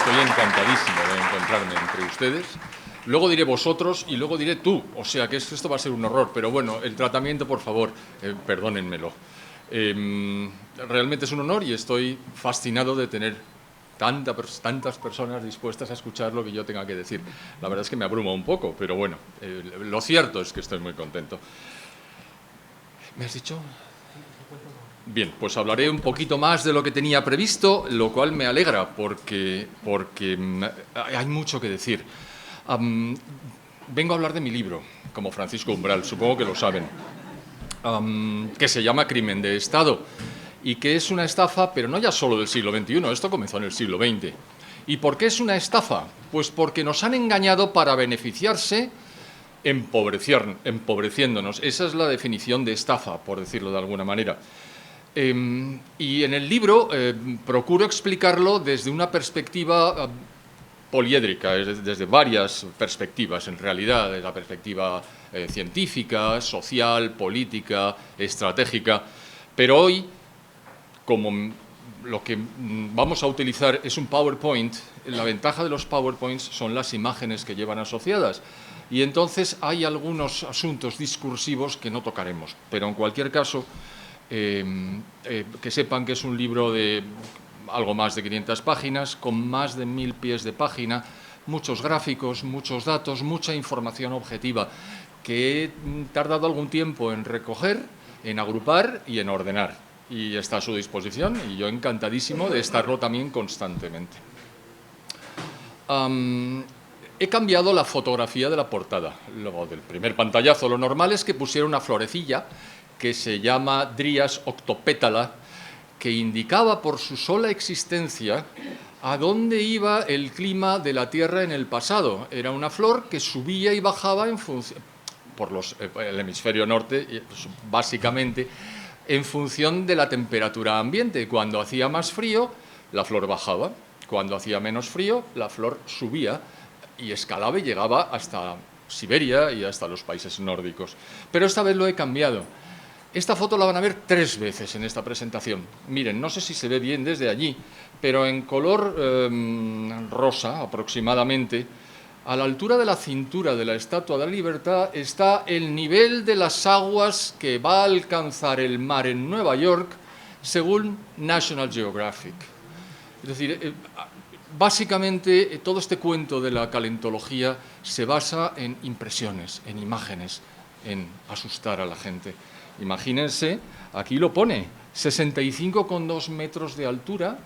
estoy encantadísimo de encontrarme entre ustedes. Luego diré vosotros y luego diré tú, o sea que esto va a ser un horror, pero bueno, el tratamiento, por favor, perdónenmelo. Realmente es un honor y estoy fascinado de tener tantas personas dispuestas a escuchar lo que yo tenga que decir. La verdad es que me abruma un poco, pero bueno, lo cierto es que estoy muy contento. ¿Me has dicho? Bien, pues hablaré un poquito más de lo que tenía previsto, lo cual me alegra porque hay mucho que decir. Vengo a hablar de mi libro, como Francisco Umbral, supongo que lo saben, que se llama Crimen de Estado y que es una estafa, pero no ya solo del siglo XXI, esto comenzó en el siglo XX. ¿Y por qué es una estafa? Pues porque nos han engañado para beneficiarse empobreciéndonos. Esa es la definición de estafa, por decirlo de alguna manera. Y en el libro procuro explicarlo desde una perspectiva poliédrica, desde varias perspectivas, en realidad, desde la perspectiva científica, social, política, estratégica. Pero hoy, como lo que vamos a utilizar es un PowerPoint, la ventaja de los PowerPoints son las imágenes que llevan asociadas. Y entonces hay algunos asuntos discursivos que no tocaremos, pero en cualquier caso, que sepan que es un libro de algo más de 500 páginas, con más de 1000 pies de página, muchos gráficos, muchos datos, mucha información objetiva, que he tardado algún tiempo en recoger, en agrupar y en ordenar. Y está a su disposición, y yo encantadísimo de estarlo también constantemente. He cambiado la fotografía de la portada. Luego del primer pantallazo, lo normal es que pusiera una florecilla que se llama Dryas octopétala, que indicaba por su sola existencia a dónde iba el clima de la Tierra en el pasado. Era una flor que subía y bajaba en función, por el hemisferio norte, básicamente, en función de la temperatura ambiente. Cuando hacía más frío, la flor bajaba. Cuando hacía menos frío, la flor subía y escalaba y llegaba hasta Siberia y hasta los países nórdicos. Pero esta vez lo he cambiado. Esta foto la van a ver 3 veces en esta presentación. Miren, no sé si se ve bien desde allí, pero en color rosa aproximadamente, a la altura de la cintura de la Estatua de la Libertad está el nivel de las aguas que va a alcanzar el mar en Nueva York según National Geographic. Es decir, básicamente todo este cuento de la calentología se basa en impresiones, en imágenes, en asustar a la gente. Imagínense, aquí lo pone, 65,2 metros de altura,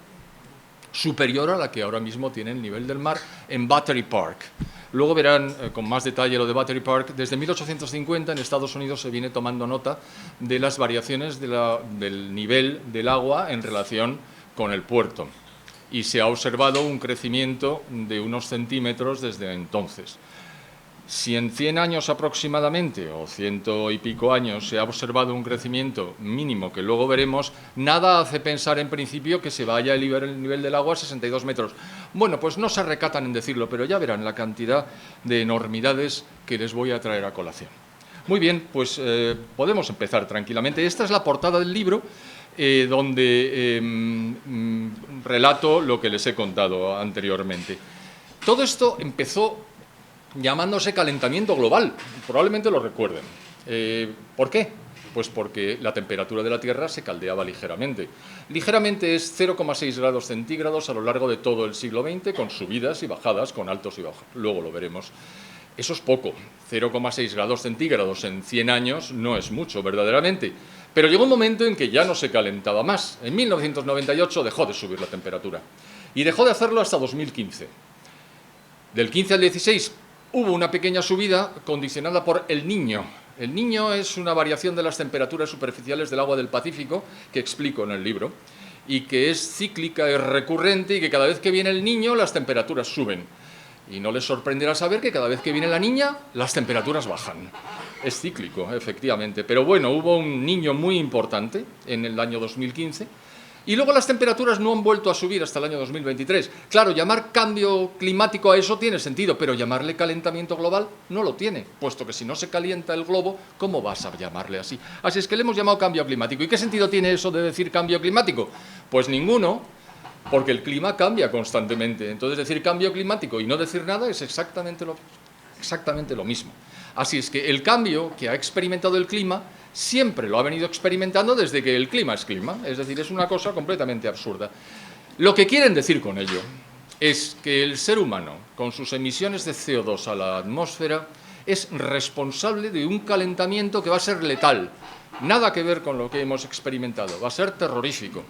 superior a la que ahora mismo tiene el nivel del mar en Battery Park. Luego verán con más detalle lo de Battery Park. Desde 1850 en Estados Unidos se viene tomando nota de las variaciones del nivel del agua en relación con el puerto. Y se ha observado un crecimiento de unos centímetros desde entonces. Si en 100 años aproximadamente, o 100 y pico años, se ha observado un crecimiento mínimo que luego veremos, nada hace pensar en principio que se vaya a elevar el nivel del agua a 62 metros. Bueno, pues no se recatan en decirlo, pero ya verán la cantidad de enormidades que les voy a traer a colación. Muy bien, pues podemos empezar tranquilamente. Esta es la portada del libro, donde relato lo que les he contado anteriormente. Todo esto empezó llamándose calentamiento global, probablemente lo recuerden. ¿Por qué? Pues porque la temperatura de la Tierra se caldeaba ligeramente. Ligeramente es 0,6 grados centígrados a lo largo de todo el siglo XX, con subidas y bajadas, con altos y bajos. Luego lo veremos. Eso es poco. 0,6 grados centígrados en 100 años no es mucho, verdaderamente. Pero llegó un momento en que ya no se calentaba más. En 1998 dejó de subir la temperatura. Y dejó de hacerlo hasta 2015. Del 15 al 16 hubo una pequeña subida condicionada por El Niño. El Niño es una variación de las temperaturas superficiales del agua del Pacífico, que explico en el libro, y que es cíclica, es recurrente, y que cada vez que viene el Niño las temperaturas suben. Y no les sorprenderá saber que cada vez que viene la Niña las temperaturas bajan. Es cíclico, efectivamente. Pero bueno, hubo un Niño muy importante en el año 2015, y luego las temperaturas no han vuelto a subir hasta el año 2023. Claro, llamar cambio climático a eso tiene sentido, pero llamarle calentamiento global no lo tiene, puesto que si no se calienta el globo, ¿cómo vas a llamarle así? Así es que le hemos llamado cambio climático. ¿Y qué sentido tiene eso de decir cambio climático? Pues ninguno, porque el clima cambia constantemente. Entonces, decir cambio climático y no decir nada es exactamente lo mismo. Así es que el cambio que ha experimentado el clima siempre lo ha venido experimentando desde que el clima es clima. Es decir, es una cosa completamente absurda. Lo que quieren decir con ello es que el ser humano, con sus emisiones de CO2 a la atmósfera, es responsable de un calentamiento que va a ser letal. Nada que ver con lo que hemos experimentado, va a ser terrorífico.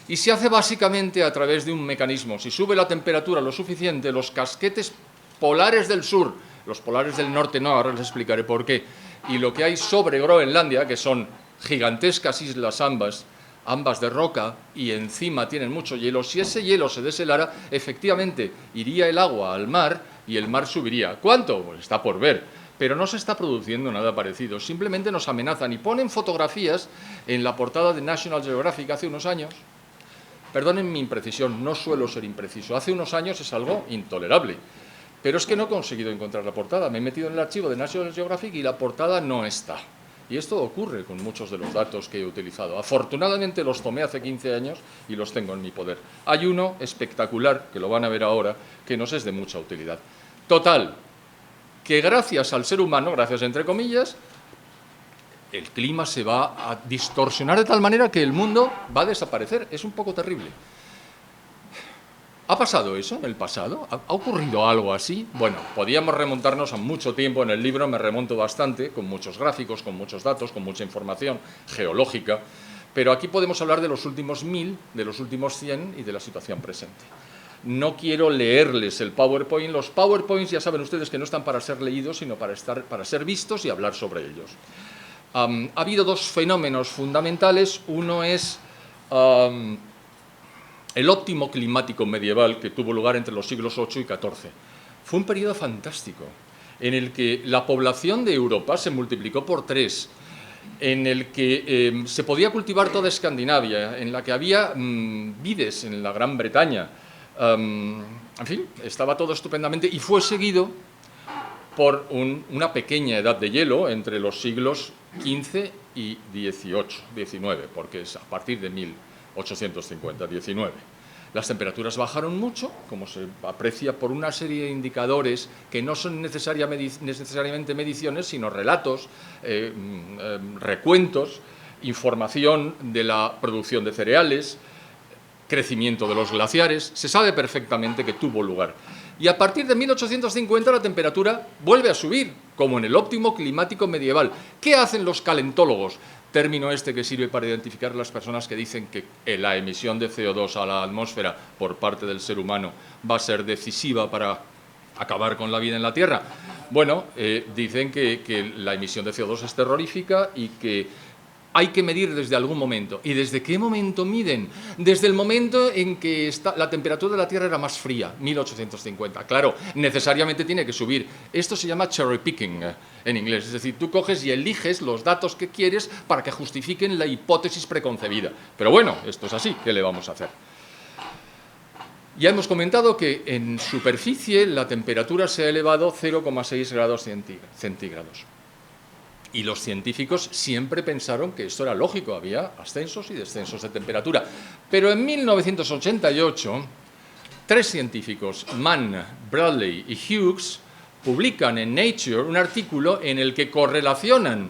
Y se hace básicamente a través de un mecanismo. Si sube la temperatura lo suficiente, los casquetes polares del sur, los polares del norte no, ahora les explicaré por qué, y lo que hay sobre Groenlandia, que son gigantescas islas ambas de roca, y encima tienen mucho hielo, si ese hielo se deshelara, efectivamente iría el agua al mar y el mar subiría. ¿Cuánto? Pues está por ver. Pero no se está produciendo nada parecido, simplemente nos amenazan y ponen fotografías en la portada de National Geographic hace unos años. Perdonen mi imprecisión, no suelo ser impreciso, hace unos años es algo intolerable, pero es que no he conseguido encontrar la portada, me he metido en el archivo de National Geographic y la portada no está. Y esto ocurre con muchos de los datos que he utilizado. Afortunadamente los tomé hace 15 años y los tengo en mi poder. Hay uno espectacular, que lo van a ver ahora, que nos es de mucha utilidad. Total, que gracias al ser humano, gracias entre comillas, el clima se va a distorsionar de tal manera que el mundo va a desaparecer. Es un poco terrible. ¿Ha pasado eso en el pasado? ¿Ha ocurrido algo así? Bueno, podíamos remontarnos a mucho tiempo. En el libro me remonto bastante, con muchos gráficos, con muchos datos, con mucha información geológica, pero aquí podemos hablar de los últimos 1000, de los últimos 100 y de la situación presente. No quiero leerles el PowerPoint. Los PowerPoints ya saben ustedes que no están para ser leídos, sino para ser vistos y hablar sobre ellos. Ha habido dos fenómenos fundamentales. Uno es el óptimo climático medieval que tuvo lugar entre los siglos VIII y XIV. Fue un periodo fantástico en el que la población de Europa se multiplicó por 3, en el que se podía cultivar toda Escandinavia, en la que había vides en la Gran Bretaña. En fin, estaba todo estupendamente y fue seguido por una pequeña edad de hielo entre los siglos XV y XIX, porque es a partir de 1850, 19. Las temperaturas bajaron mucho, como se aprecia por una serie de indicadores que no son necesariamente mediciones, sino relatos, recuentos, información de la producción de cereales, crecimiento de los glaciares. Se sabe perfectamente que tuvo lugar. Y a partir de 1850 la temperatura vuelve a subir, como en el óptimo climático medieval. ¿Qué hacen los calentólogos? Término este que sirve para identificar a las personas que dicen que la emisión de CO2 a la atmósfera por parte del ser humano va a ser decisiva para acabar con la vida en la Tierra. Bueno, dicen que la emisión de CO2 es terrorífica y que hay que medir desde algún momento. ¿Y desde qué momento miden? Desde el momento en que la temperatura de la Tierra era más fría, 1850. Claro, necesariamente tiene que subir. Esto se llama cherry picking en inglés. Es decir, tú coges y eliges los datos que quieres para que justifiquen la hipótesis preconcebida. Pero bueno, esto es así. ¿Qué le vamos a hacer? Ya hemos comentado que en superficie la temperatura se ha elevado 0,6 grados centígrados. Y los científicos siempre pensaron que esto era lógico, había ascensos y descensos de temperatura. Pero en 1988, 3 científicos, Mann, Bradley y Hughes, publican en Nature un artículo en el que correlacionan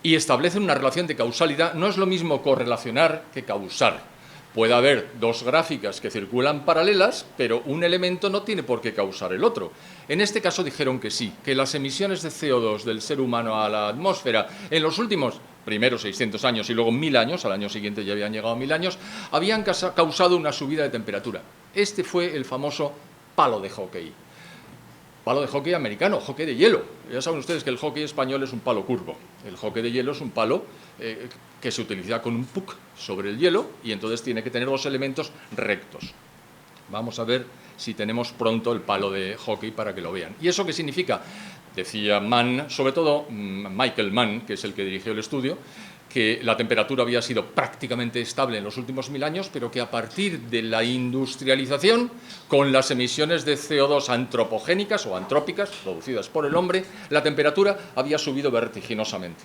y establecen una relación de causalidad. No es lo mismo correlacionar que causar. Puede haber 2 gráficas que circulan paralelas, pero un elemento no tiene por qué causar el otro. En este caso dijeron que sí, que las emisiones de CO2 del ser humano a la atmósfera en los últimos, primero 600 años y luego 1000 años, al año siguiente ya habían llegado a 1000 años, habían causado una subida de temperatura. Este fue el famoso palo de hockey. Palo de hockey americano, hockey de hielo. Ya saben ustedes que el hockey español es un palo curvo. El hockey de hielo es un palo que se utiliza con un puck sobre el hielo y entonces tiene que tener 2 elementos rectos. Vamos a ver si tenemos pronto el palo de hockey para que lo vean. ¿Y eso qué significa? Decía Mann, sobre todo Michael Mann, que es el que dirigió el estudio, que la temperatura había sido prácticamente estable en los últimos 1000 años, pero que a partir de la industrialización, con las emisiones de CO2 antropogénicas o antrópicas, producidas por el hombre, la temperatura había subido vertiginosamente.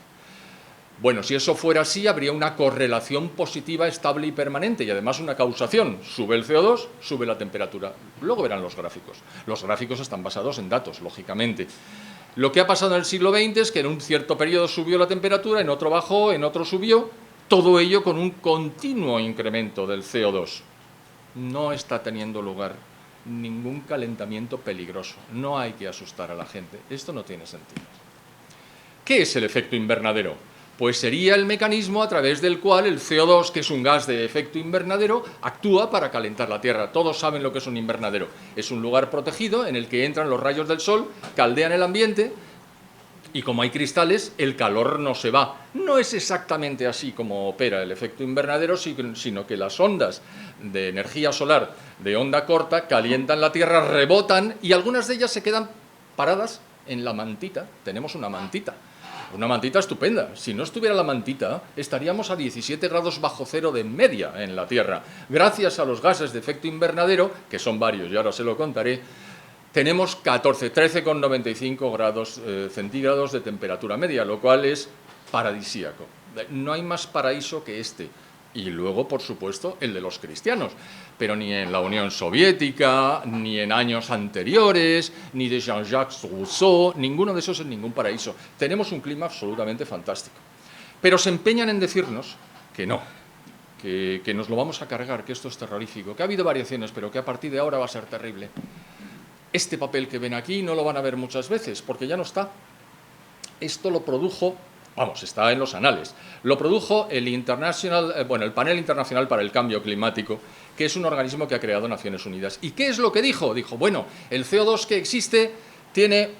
Bueno, si eso fuera así, habría una correlación positiva estable y permanente y además una causación. Sube el CO2, sube la temperatura. Luego verán los gráficos. Los gráficos están basados en datos, lógicamente. Lo que ha pasado en el siglo XX es que en un cierto periodo subió la temperatura, en otro bajó, en otro subió, todo ello con un continuo incremento del CO2. No está teniendo lugar ningún calentamiento peligroso. No hay que asustar a la gente. Esto no tiene sentido. ¿Qué es el efecto invernadero? Pues sería el mecanismo a través del cual el CO2, que es un gas de efecto invernadero, actúa para calentar la Tierra. Todos saben lo que es un invernadero. Es un lugar protegido en el que entran los rayos del sol, caldean el ambiente y como hay cristales, el calor no se va. No es exactamente así como opera el efecto invernadero, sino que las ondas de energía solar de onda corta calientan la Tierra, rebotan y algunas de ellas se quedan paradas en la mantita. Tenemos una mantita estupenda. Si no estuviera la mantita, estaríamos a 17 grados bajo cero de media en la Tierra. Gracias a los gases de efecto invernadero, que son varios y ahora se lo contaré, tenemos 13,95 grados centígrados de temperatura media, lo cual es paradisíaco. No hay más paraíso que este. Y luego, por supuesto, el de los cristianos. Pero ni en la Unión Soviética, ni en años anteriores, ni de Jean-Jacques Rousseau, ninguno de esos es ningún paraíso. Tenemos un clima absolutamente fantástico. Pero se empeñan en decirnos que no, que nos lo vamos a cargar, que esto es terrorífico, que ha habido variaciones, pero que a partir de ahora va a ser terrible. Este papel que ven aquí no lo van a ver muchas veces, porque ya no está. Esto lo produjo... Vamos, está en los anales. Lo produjo el Panel Internacional para el Cambio Climático, que es un organismo que ha creado Naciones Unidas. ¿Y qué es lo que dijo? Dijo, bueno, el CO2 que existe tiene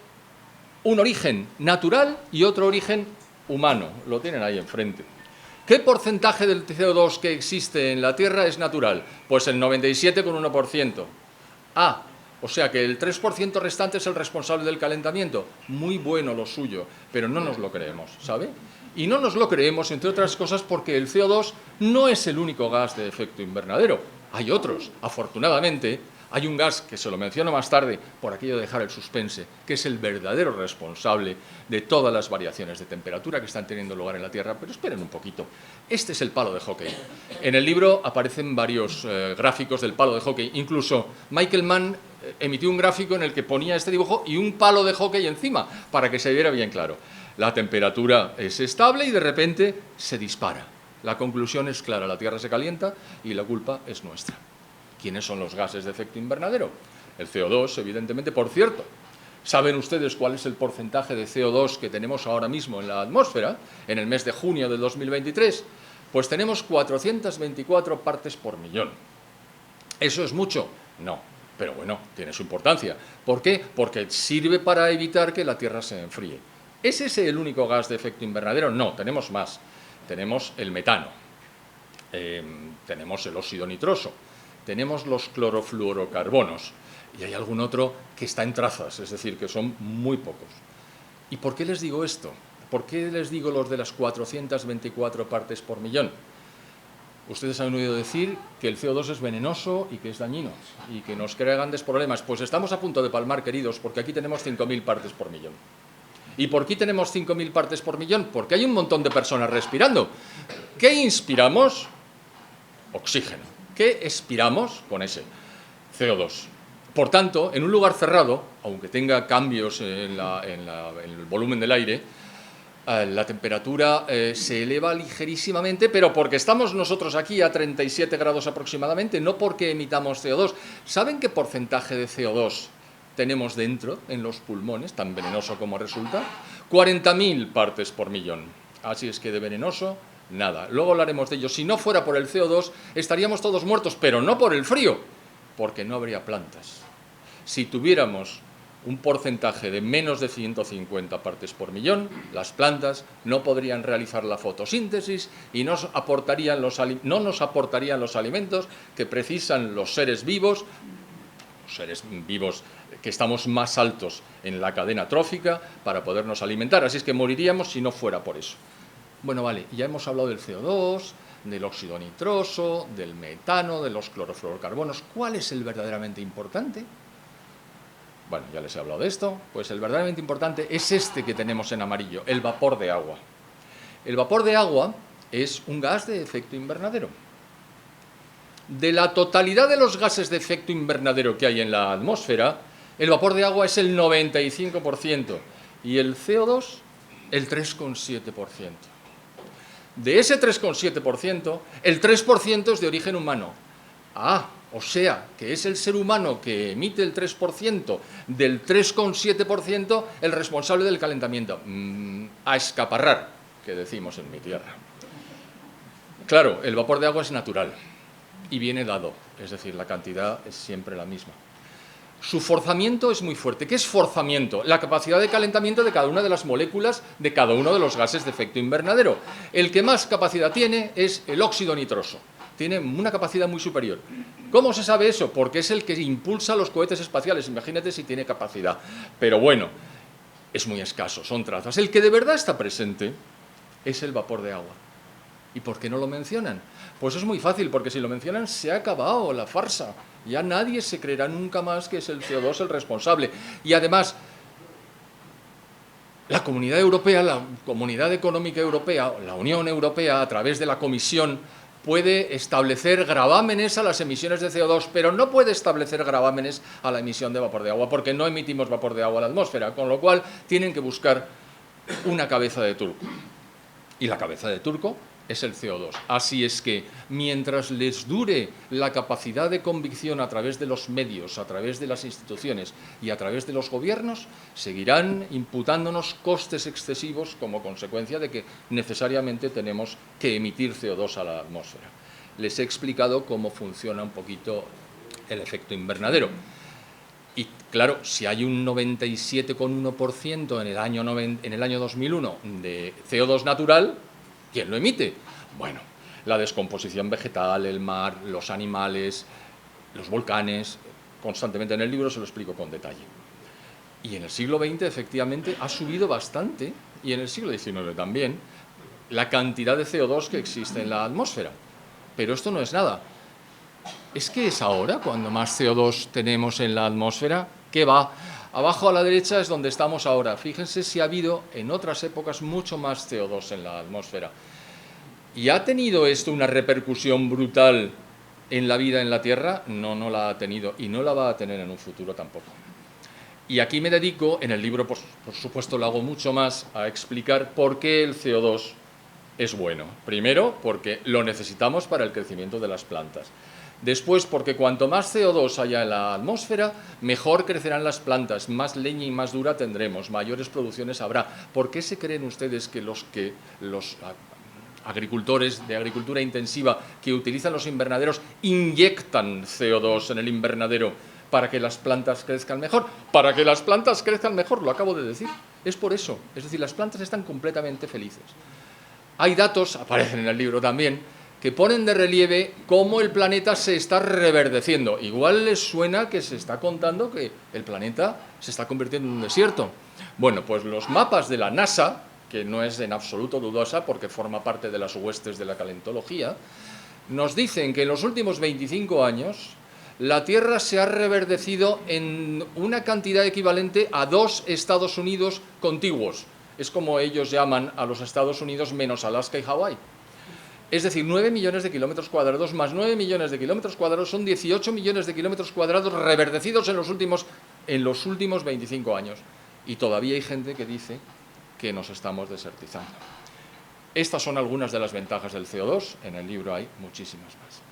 un origen natural y otro origen humano. Lo tienen ahí enfrente. ¿Qué porcentaje del CO2 que existe en la Tierra es natural? Pues el 97,1%. O sea que el 3% restante es el responsable del calentamiento. Muy bueno lo suyo, pero no nos lo creemos, ¿sabe? Y no nos lo creemos, entre otras cosas, porque el CO2 no es el único gas de efecto invernadero. Hay otros. Afortunadamente, hay un gas, que se lo menciono más tarde, por aquello de dejar el suspense, que es el verdadero responsable de todas las variaciones de temperatura que están teniendo lugar en la Tierra. Pero esperen un poquito. Este es el palo de hockey. En el libro aparecen varios gráficos del palo de hockey. Incluso Michael Mann emitió un gráfico en el que ponía este dibujo y un palo de hockey encima, para que se viera bien claro. La temperatura es estable y de repente se dispara. La conclusión es clara, la Tierra se calienta y la culpa es nuestra. ¿Quiénes son los gases de efecto invernadero? El CO2, evidentemente. Por cierto, ¿saben ustedes cuál es el porcentaje de CO2 que tenemos ahora mismo en la atmósfera, en el mes de junio de 2023? Pues tenemos 424 partes por millón. ¿Eso es mucho? No. Pero bueno, tiene su importancia. ¿Por qué? Porque sirve para evitar que la Tierra se enfríe. ¿Es ese el único gas de efecto invernadero? No, tenemos más. Tenemos el metano, tenemos el óxido nitroso, tenemos los clorofluorocarbonos y hay algún otro que está en trazas, es decir, que son muy pocos. ¿Y por qué les digo esto? ¿Por qué les digo los de las 424 partes por millón? Ustedes han oído decir que el CO2 es venenoso y que es dañino y que nos crea grandes problemas. Pues estamos a punto de palmar, queridos, porque aquí tenemos 5.000 partes por millón. ¿Y por qué tenemos 5.000 partes por millón? Porque hay un montón de personas respirando. ¿Qué inspiramos? Oxígeno. ¿Qué expiramos? Con ese CO2. Por tanto, en un lugar cerrado, aunque tenga cambios en el volumen del aire, la temperatura se eleva ligerísimamente, pero porque estamos nosotros aquí a 37 grados aproximadamente, no porque emitamos CO2. ¿Saben qué porcentaje de CO2 tenemos dentro, en los pulmones, tan venenoso como resulta? 40.000 partes por millón. Así es que de venenoso, nada. Luego hablaremos de ello. Si no fuera por el CO2, estaríamos todos muertos, pero no por el frío, porque no habría plantas. Si tuviéramos un porcentaje de menos de 150 partes por millón, las plantas no podrían realizar la fotosíntesis y no nos aportarían los alimentos que precisan los seres vivos que estamos más altos en la cadena trófica para podernos alimentar. Así es que moriríamos si no fuera por eso. Bueno, vale, ya hemos hablado del CO2, del óxido nitroso, del metano, de los clorofluorocarbonos. ¿Cuál es el verdaderamente importante? Bueno, ya les he hablado de esto. Pues el verdaderamente importante es este que tenemos en amarillo, el vapor de agua. El vapor de agua es un gas de efecto invernadero. De la totalidad de los gases de efecto invernadero que hay en la atmósfera, el vapor de agua es el 95% y el CO2 el 3,7%. De ese 3,7%, el 3% es de origen humano. O sea, que es el ser humano que emite el 3% del 3,7% el responsable del calentamiento. A escaparrar, que decimos en mi tierra. Claro, el vapor de agua es natural y viene dado, es decir, la cantidad es siempre la misma. Su forzamiento es muy fuerte. ¿Qué es forzamiento? La capacidad de calentamiento de cada una de las moléculas de cada uno de los gases de efecto invernadero. El que más capacidad tiene es el óxido nitroso. Tiene una capacidad muy superior. ¿Cómo se sabe eso? Porque es el que impulsa los cohetes espaciales. Imagínate si tiene capacidad. Pero bueno, es muy escaso, son trazas. El que de verdad está presente es el vapor de agua. ¿Y por qué no lo mencionan? Pues es muy fácil, porque si lo mencionan se ha acabado la farsa. Ya nadie se creerá nunca más que es el CO2 el responsable. Y además, la Comunidad Europea, la Comunidad Económica Europea, la Unión Europea, a través de la Comisión, puede establecer gravámenes a las emisiones de CO2, pero no puede establecer gravámenes a la emisión de vapor de agua, porque no emitimos vapor de agua a la atmósfera, con lo cual tienen que buscar una cabeza de turco. Y la cabeza de turco es el CO2. Así es que, mientras les dure la capacidad de convicción a través de los medios, a través de las instituciones y a través de los gobiernos, seguirán imputándonos costes excesivos como consecuencia de que necesariamente tenemos que emitir CO2 a la atmósfera. Les he explicado cómo funciona un poquito el efecto invernadero. Y claro, si hay un 97,1% en el año 2001 de CO2 natural, ¿quién lo emite? Bueno, la descomposición vegetal, el mar, los animales, los volcanes. Constantemente en el libro se lo explico con detalle. Y en el siglo XX, efectivamente, ha subido bastante, y en el siglo XIX también, la cantidad de CO2 que existe en la atmósfera. Pero esto no es nada. ¿Es que es ahora cuando más CO2 tenemos en la atmósfera? ¿Qué va? Abajo a la derecha es donde estamos ahora. Fíjense si ha habido en otras épocas mucho más CO2 en la atmósfera. ¿Y ha tenido esto una repercusión brutal en la vida en la Tierra? No, no la ha tenido y no la va a tener en un futuro tampoco. Y aquí me dedico, en el libro por supuesto lo hago mucho más, a explicar por qué el CO2 es bueno. Primero, porque lo necesitamos para el crecimiento de las plantas. Después, porque cuanto más CO2 haya en la atmósfera, mejor crecerán las plantas, más leña y más dura tendremos, mayores producciones habrá. ¿Por qué se creen ustedes que los agricultores de agricultura intensiva que utilizan los invernaderos inyectan CO2 en el invernadero para que las plantas crezcan mejor? Para que las plantas crezcan mejor, lo acabo de decir. Es por eso. Es decir, las plantas están completamente felices. Hay datos, aparecen en el libro también, que ponen de relieve cómo el planeta se está reverdeciendo. Igual les suena que se está contando que el planeta se está convirtiendo en un desierto. Bueno, pues los mapas de la NASA, que no es en absoluto dudosa porque forma parte de las huestes de la calentología, nos dicen que en los últimos 25 años la Tierra se ha reverdecido en una cantidad equivalente a 2 Estados Unidos contiguos. Es como ellos llaman a los Estados Unidos menos Alaska y Hawái. Es decir, 9 millones de kilómetros cuadrados más 9 millones de kilómetros cuadrados son 18 millones de kilómetros cuadrados reverdecidos en los últimos 25 años. Y todavía hay gente que dice que nos estamos desertizando. Estas son algunas de las ventajas del CO2. En el libro hay muchísimas más.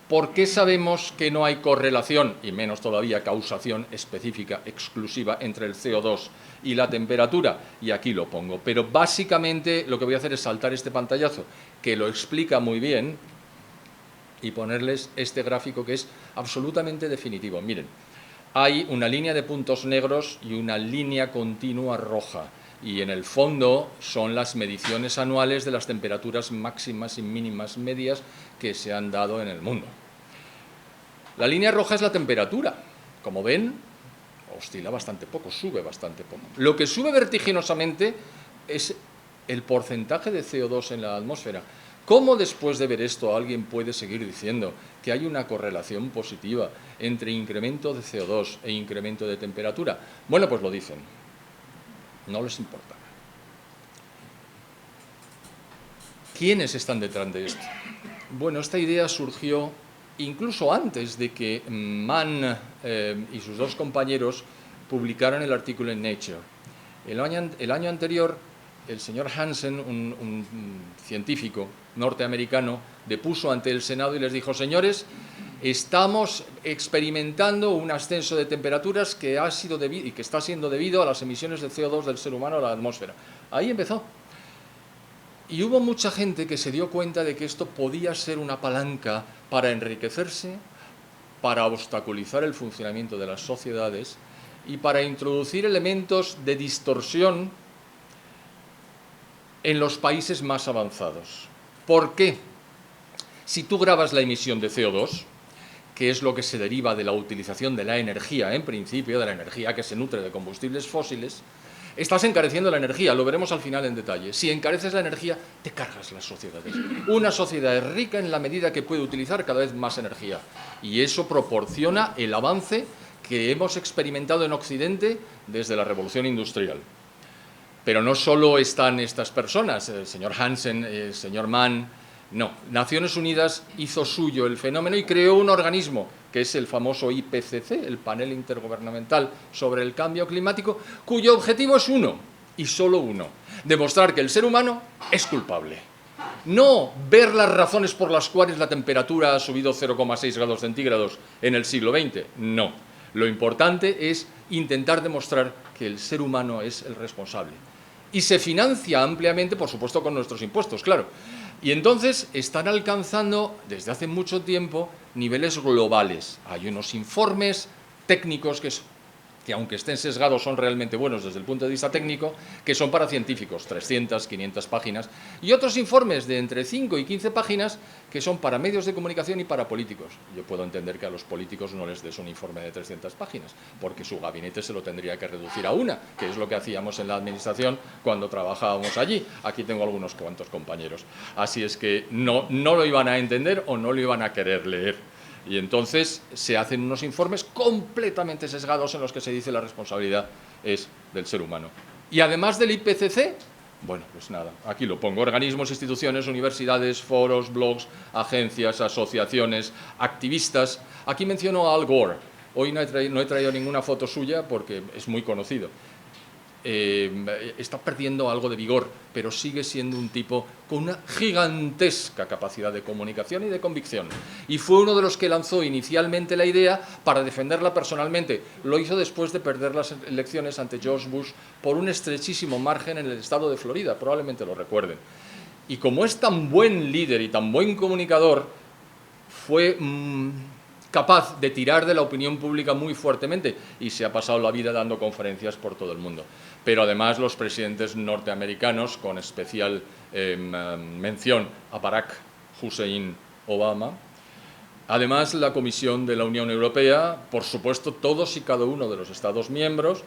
¿Por qué sabemos que no hay correlación, y menos todavía causación específica, exclusiva, entre el CO2 y la temperatura? Y aquí lo pongo. Pero básicamente lo que voy a hacer es saltar este pantallazo, que lo explica muy bien, y ponerles este gráfico que es absolutamente definitivo. Miren, hay una línea de puntos negros y una línea continua roja. Y en el fondo son las mediciones anuales de las temperaturas máximas y mínimas medias que se han dado en el mundo. La línea roja es la temperatura. Como ven, oscila bastante poco, sube bastante poco. Lo que sube vertiginosamente es el porcentaje de CO2 en la atmósfera. ¿Cómo después de ver esto alguien puede seguir diciendo que hay una correlación positiva entre incremento de CO2 e incremento de temperatura? Bueno, pues lo dicen. No les importa. ¿Quiénes están detrás de esto? Bueno, esta idea surgió incluso antes de que Mann y sus dos compañeros publicaran el artículo en Nature. El año anterior, el señor Hansen, un científico norteamericano, depuso ante el Senado y les dijo: señores, estamos experimentando un ascenso de temperaturas que ha sido y que está siendo debido a las emisiones de CO2 del ser humano a la atmósfera. Ahí empezó. Y hubo mucha gente que se dio cuenta de que esto podía ser una palanca para enriquecerse, para obstaculizar el funcionamiento de las sociedades y para introducir elementos de distorsión en los países más avanzados. ¿Por qué? Si tú grabas la emisión de CO2, que es lo que se deriva de la utilización de la energía, en principio, de la energía que se nutre de combustibles fósiles, estás encareciendo la energía, lo veremos al final en detalle. Si encareces la energía, te cargas las sociedades. Una sociedad es rica en la medida que puede utilizar cada vez más energía. Y eso proporciona el avance que hemos experimentado en Occidente desde la Revolución Industrial. Pero no solo están estas personas, el señor Hansen, el señor Mann. No, Naciones Unidas hizo suyo el fenómeno y creó un organismo, que es el famoso IPCC, el Panel Intergubernamental sobre el Cambio Climático, cuyo objetivo es uno, y solo uno: demostrar que el ser humano es culpable. No ver las razones por las cuales la temperatura ha subido 0,6 grados centígrados en el siglo XX, no. Lo importante es intentar demostrar que el ser humano es el responsable. Y se financia ampliamente, por supuesto, con nuestros impuestos, claro. Y entonces están alcanzando, desde hace mucho tiempo, niveles globales. Hay unos informes técnicos que aunque estén sesgados, son realmente buenos desde el punto de vista técnico, que son para científicos, 300, 500 páginas, y otros informes de entre 5 y 15 páginas que son para medios de comunicación y para políticos. Yo puedo entender que a los políticos no les des un informe de 300 páginas, porque su gabinete se lo tendría que reducir a una, que es lo que hacíamos en la administración cuando trabajábamos allí. Aquí tengo algunos cuantos compañeros. Así es que no lo iban a entender o no lo iban a querer leer. Y entonces se hacen unos informes completamente sesgados en los que se dice la responsabilidad es del ser humano. Y además del IPCC, bueno, pues nada, aquí lo pongo: organismos, instituciones, universidades, foros, blogs, agencias, asociaciones, activistas. Aquí menciono a Al Gore. Hoy no he traído ninguna foto suya porque es muy conocido. Está perdiendo algo de vigor, pero sigue siendo un tipo con una gigantesca capacidad de comunicación y de convicción. Y fue uno de los que lanzó inicialmente la idea para defenderla personalmente. Lo hizo después de perder las elecciones ante George Bush por un estrechísimo margen en el estado de Florida, probablemente lo recuerden. Y como es tan buen líder y tan buen comunicador, fue capaz de tirar de la opinión pública muy fuertemente y se ha pasado la vida dando conferencias por todo el mundo. Pero además los presidentes norteamericanos, con especial mención a Barack Hussein Obama, además la Comisión de la Unión Europea, por supuesto todos y cada uno de los Estados miembros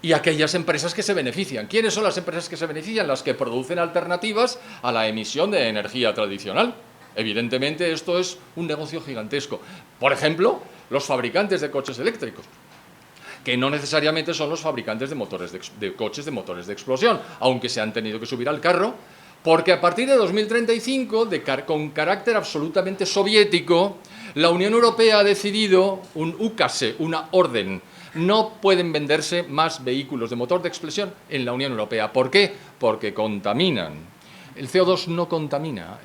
y aquellas empresas que se benefician. ¿Quiénes son las empresas que se benefician? Las que producen alternativas a la emisión de energía tradicional. Evidentemente esto es un negocio gigantesco. Por ejemplo, los fabricantes de coches eléctricos, que no necesariamente son los fabricantes de coches de motores de explosión, aunque se han tenido que subir al carro, porque a partir de 2035, con carácter absolutamente soviético, la Unión Europea ha decidido un ukase, una orden. No pueden venderse más vehículos de motor de explosión en la Unión Europea. ¿Por qué? Porque contaminan. El CO2 no contamina.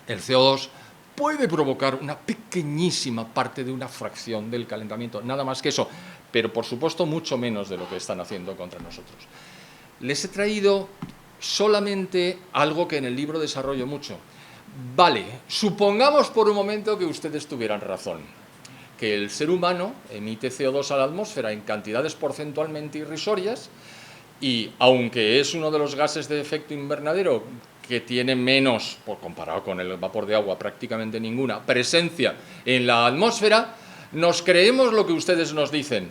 El CO2 puede provocar una pequeñísima parte de una fracción del calentamiento, nada más que eso, pero por supuesto mucho menos de lo que están haciendo contra nosotros. Les he traído solamente algo que en el libro desarrollo mucho. Vale, supongamos por un momento que ustedes tuvieran razón, que el ser humano emite CO2 a la atmósfera en cantidades porcentualmente irrisorias y, aunque es uno de los gases de efecto invernadero que tiene menos, comparado con el vapor de agua, prácticamente ninguna presencia en la atmósfera, nos creemos lo que ustedes nos dicen.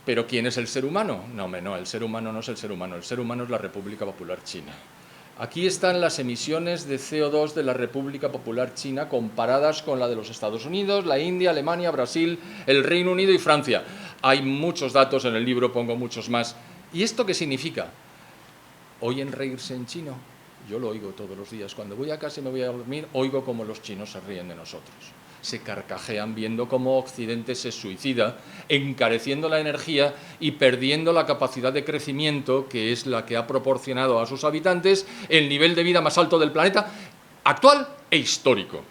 ¿Pero quién es el ser humano? No, el ser humano no es el ser humano es la República Popular China. Aquí están las emisiones de CO2 de la República Popular China comparadas con la de los Estados Unidos, la India, Alemania, Brasil, el Reino Unido y Francia. Hay muchos datos en el libro, pongo muchos más. ¿Y esto qué significa? ¿Oyen reírse en chino? Yo lo oigo todos los días. Cuando voy a casa y me voy a dormir, oigo cómo los chinos se ríen de nosotros. Se carcajean viendo cómo Occidente se suicida, encareciendo la energía y perdiendo la capacidad de crecimiento, que es la que ha proporcionado a sus habitantes el nivel de vida más alto del planeta, actual e histórico.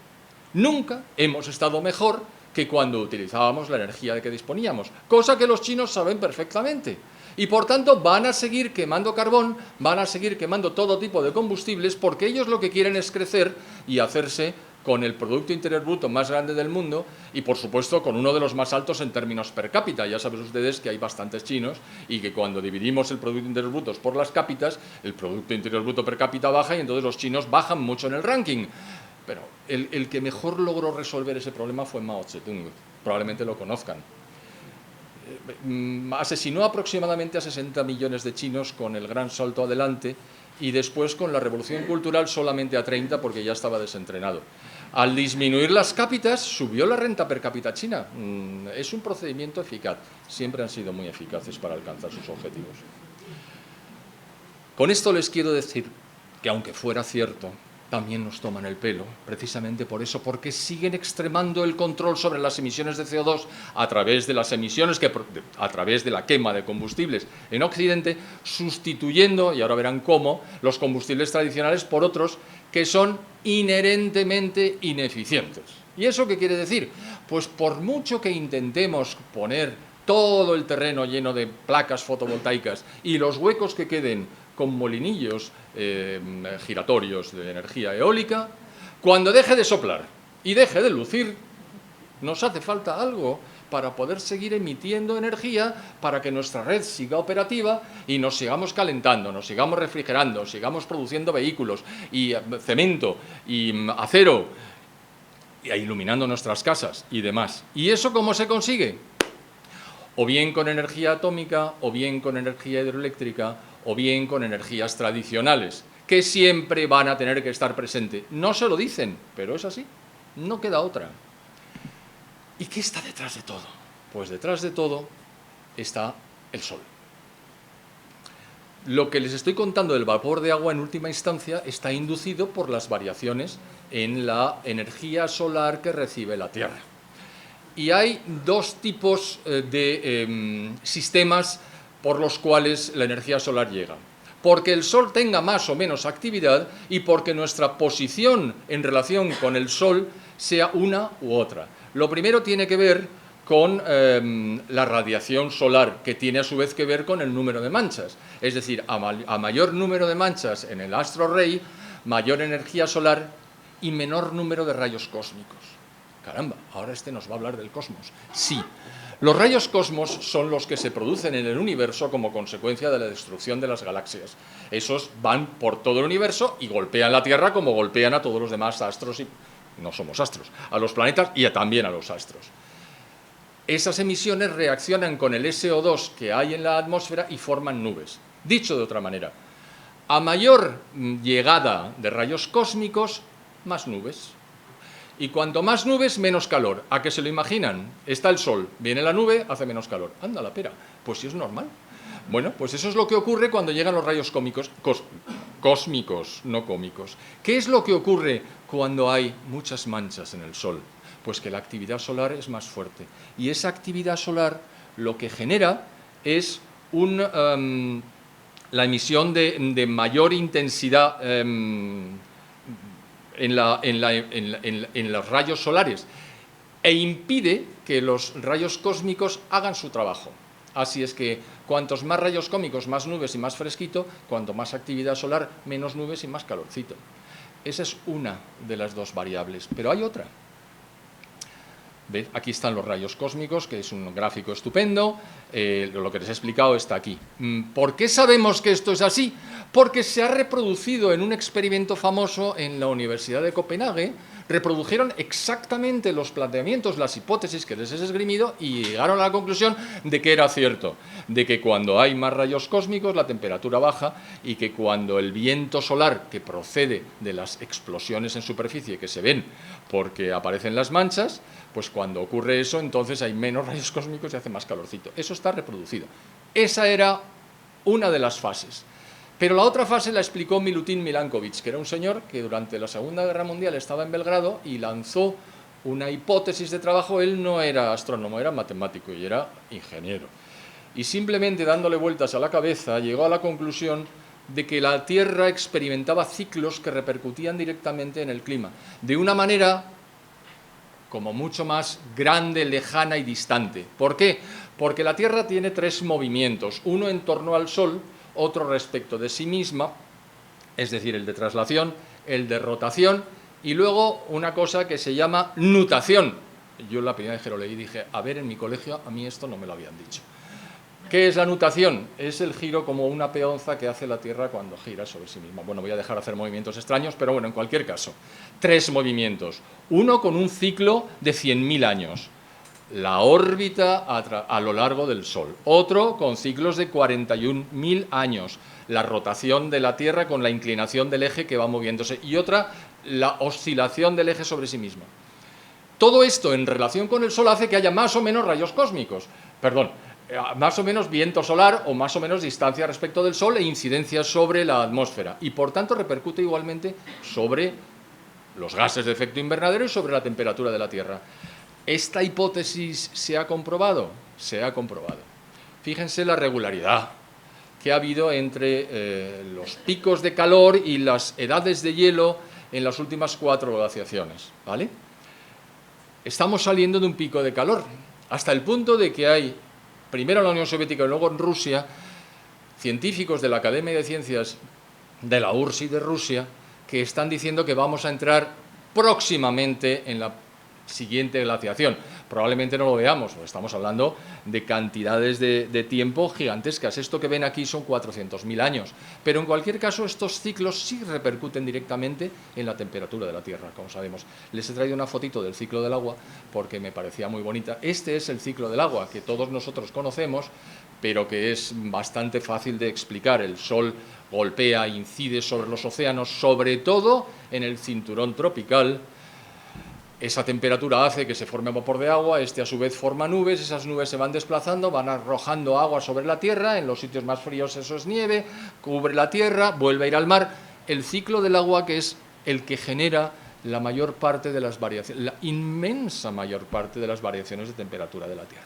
Nunca hemos estado mejor que cuando utilizábamos la energía de que disponíamos, cosa que los chinos saben perfectamente. Y por tanto van a seguir quemando carbón, van a seguir quemando todo tipo de combustibles, porque ellos lo que quieren es crecer y hacerse con el Producto Interior Bruto más grande del mundo y, por supuesto, con uno de los más altos en términos per cápita. Ya saben ustedes que hay bastantes chinos y que cuando dividimos el Producto Interior Bruto por las cápitas, el Producto Interior Bruto per cápita baja y entonces los chinos bajan mucho en el ranking. Pero el que mejor logró resolver ese problema fue Mao Zedong. Probablemente lo conozcan. Asesinó aproximadamente a 60 millones de chinos con el gran salto adelante y después con la revolución cultural solamente a 30 porque ya estaba desentrenado. Al disminuir las cápitas, subió la renta per cápita china. Es un procedimiento eficaz. Siempre han sido muy eficaces para alcanzar sus objetivos. Con esto les quiero decir que, aunque fuera cierto, también nos toman el pelo, precisamente por eso, porque siguen extremando el control sobre las emisiones de CO2 a través de las emisiones, a través de la quema de combustibles en Occidente, sustituyendo, y ahora verán cómo, los combustibles tradicionales por otros que son inherentemente ineficientes. ¿Y eso qué quiere decir? Pues por mucho que intentemos poner todo el terreno lleno de placas fotovoltaicas y los huecos que queden con molinillos giratorios de energía eólica, cuando deje de soplar y deje de lucir, nos hace falta algo para poder seguir emitiendo energía para que nuestra red siga operativa y nos sigamos calentando, nos sigamos refrigerando, sigamos produciendo vehículos y cemento y acero, e iluminando nuestras casas y demás. ¿Y eso cómo se consigue? O bien con energía atómica, o bien con energía hidroeléctrica, o bien con energías tradicionales, que siempre van a tener que estar presentes. No se lo dicen, pero es así, no queda otra. ¿Y qué está detrás de todo? Pues detrás de todo está el sol. Lo que les estoy contando del vapor de agua en última instancia está inducido por las variaciones en la energía solar que recibe la Tierra. Y hay dos tipos de sistemas por los cuales la energía solar llega. Porque el Sol tenga más o menos actividad y porque nuestra posición en relación con el Sol sea una u otra. Lo primero tiene que ver con la radiación solar, que tiene a su vez que ver con el número de manchas. Es decir, a mayor número de manchas en el astro rey, mayor energía solar y menor número de rayos cósmicos. Caramba, ahora nos va a hablar del cosmos. Sí, los rayos cosmos son los que se producen en el universo como consecuencia de la destrucción de las galaxias. Esos van por todo el universo y golpean la Tierra como golpean a todos los demás astros, y no somos astros, a los planetas y también a los astros. Esas emisiones reaccionan con el SO2 que hay en la atmósfera y forman nubes. Dicho de otra manera, a mayor llegada de rayos cósmicos, más nubes. Y cuanto más nubes, menos calor. ¿A qué se lo imaginan? Está el sol, viene la nube, hace menos calor. Anda la pera, pues sí es normal. Bueno, pues eso es lo que ocurre cuando llegan los rayos cósmicos, no cómicos. ¿Qué es lo que ocurre cuando hay muchas manchas en el sol? Pues que la actividad solar es más fuerte. Y esa actividad solar lo que genera es la emisión de mayor intensidad en los rayos solares e impide que los rayos cósmicos hagan su trabajo. Así es que cuantos más rayos cósmicos, más nubes y más fresquito, cuanto más actividad solar, menos nubes y más calorcito. Esa es una de las dos variables, pero hay otra. ¿Ve? Aquí están los rayos cósmicos, que es un gráfico estupendo, lo que les he explicado está aquí. ¿Por qué sabemos que esto es así? Porque se ha reproducido en un experimento famoso en la Universidad de Copenhague, reprodujeron exactamente los planteamientos, las hipótesis que les he esgrimido y llegaron a la conclusión de que era cierto, de que cuando hay más rayos cósmicos la temperatura baja y que cuando el viento solar que procede de las explosiones en superficie que se ven porque aparecen las manchas, pues cuando ocurre eso entonces hay menos rayos cósmicos y hace más calorcito. Eso está reproducido. Esa era una de las fases. Pero la otra fase la explicó Milutin Milankovic, que era un señor que durante la Segunda Guerra Mundial estaba en Belgrado y lanzó una hipótesis de trabajo. Él no era astrónomo, era matemático y era ingeniero. Y simplemente dándole vueltas a la cabeza llegó a la conclusión de que la Tierra experimentaba ciclos que repercutían directamente en el clima, de una manera como mucho más grande, lejana y distante. ¿Por qué? Porque la Tierra tiene tres movimientos, uno en torno al Sol, otro respecto de sí misma, es decir, el de traslación, el de rotación, y luego una cosa que se llama nutación. Yo la primera vez que lo leí dije, a ver, en mi colegio a mí esto no me lo habían dicho. ¿Qué es la nutación? Es el giro como una peonza que hace la Tierra cuando gira sobre sí misma. Bueno, voy a dejar de hacer movimientos extraños, pero bueno, en cualquier caso, tres movimientos. Uno con un ciclo de 100.000 años, la órbita a lo largo del Sol. Otro con ciclos de 41.000 años, la rotación de la Tierra con la inclinación del eje que va moviéndose. Y otra, la oscilación del eje sobre sí misma. Todo esto en relación con el Sol hace que haya más o menos rayos cósmicos. Perdón, más o menos viento solar o más o menos distancia respecto del Sol e incidencia sobre la atmósfera. Y por tanto repercute igualmente sobre los gases de efecto invernadero y sobre la temperatura de la Tierra. ¿Esta hipótesis se ha comprobado? Se ha comprobado. Fíjense la regularidad que ha habido entre los picos de calor y las edades de hielo en las últimas 4 glaciaciones, ¿vale? Estamos saliendo de un pico de calor, hasta el punto de que hay, primero en la Unión Soviética y luego en Rusia, científicos de la Academia de Ciencias de la URSS y de Rusia, que están diciendo que vamos a entrar próximamente en la siguiente glaciación. Probablemente no lo veamos, estamos hablando de cantidades de tiempo gigantescas. Esto que ven aquí son 400.000 años, pero en cualquier caso estos ciclos sí repercuten directamente en la temperatura de la Tierra, como sabemos. Les he traído una fotito del ciclo del agua porque me parecía muy bonita. Este es el ciclo del agua que todos nosotros conocemos, pero que es bastante fácil de explicar. El Sol golpea, incide sobre los océanos, sobre todo en el cinturón tropical. Esa temperatura hace que se forme vapor de agua, este a su vez forma nubes, esas nubes se van desplazando, van arrojando agua sobre la Tierra, en los sitios más fríos eso es nieve, cubre la Tierra, vuelve a ir al mar. El ciclo del agua, que es el que genera la mayor parte de las variaciones, la inmensa mayor parte de las variaciones de temperatura de la Tierra.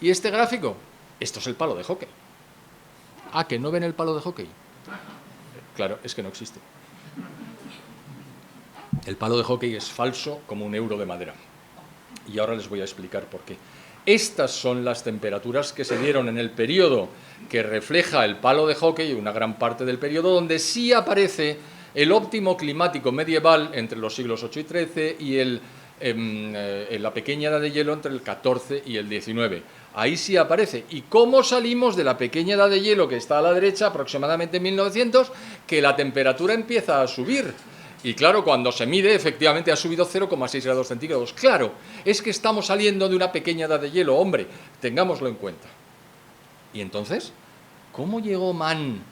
¿Y este gráfico? Esto es el palo de hockey. ¿Ah, que no ven el palo de hockey? Claro, es que no existe. El palo de hockey es falso como un euro de madera. Y ahora les voy a explicar por qué. Estas son las temperaturas que se dieron en el periodo que refleja el palo de hockey, una gran parte del periodo, donde sí aparece el óptimo climático medieval entre los siglos 8 y 13 y la pequeña edad de hielo entre el 14 y el 19. Ahí sí aparece. ¿Y cómo salimos de la pequeña edad de hielo que está a la derecha, aproximadamente en 1900, que la temperatura empieza a subir? Y claro, cuando se mide, efectivamente ha subido 0,6 grados centígrados. Claro, es que estamos saliendo de una pequeña edad de hielo, hombre, tengámoslo en cuenta. Y entonces, ¿cómo llegó Mann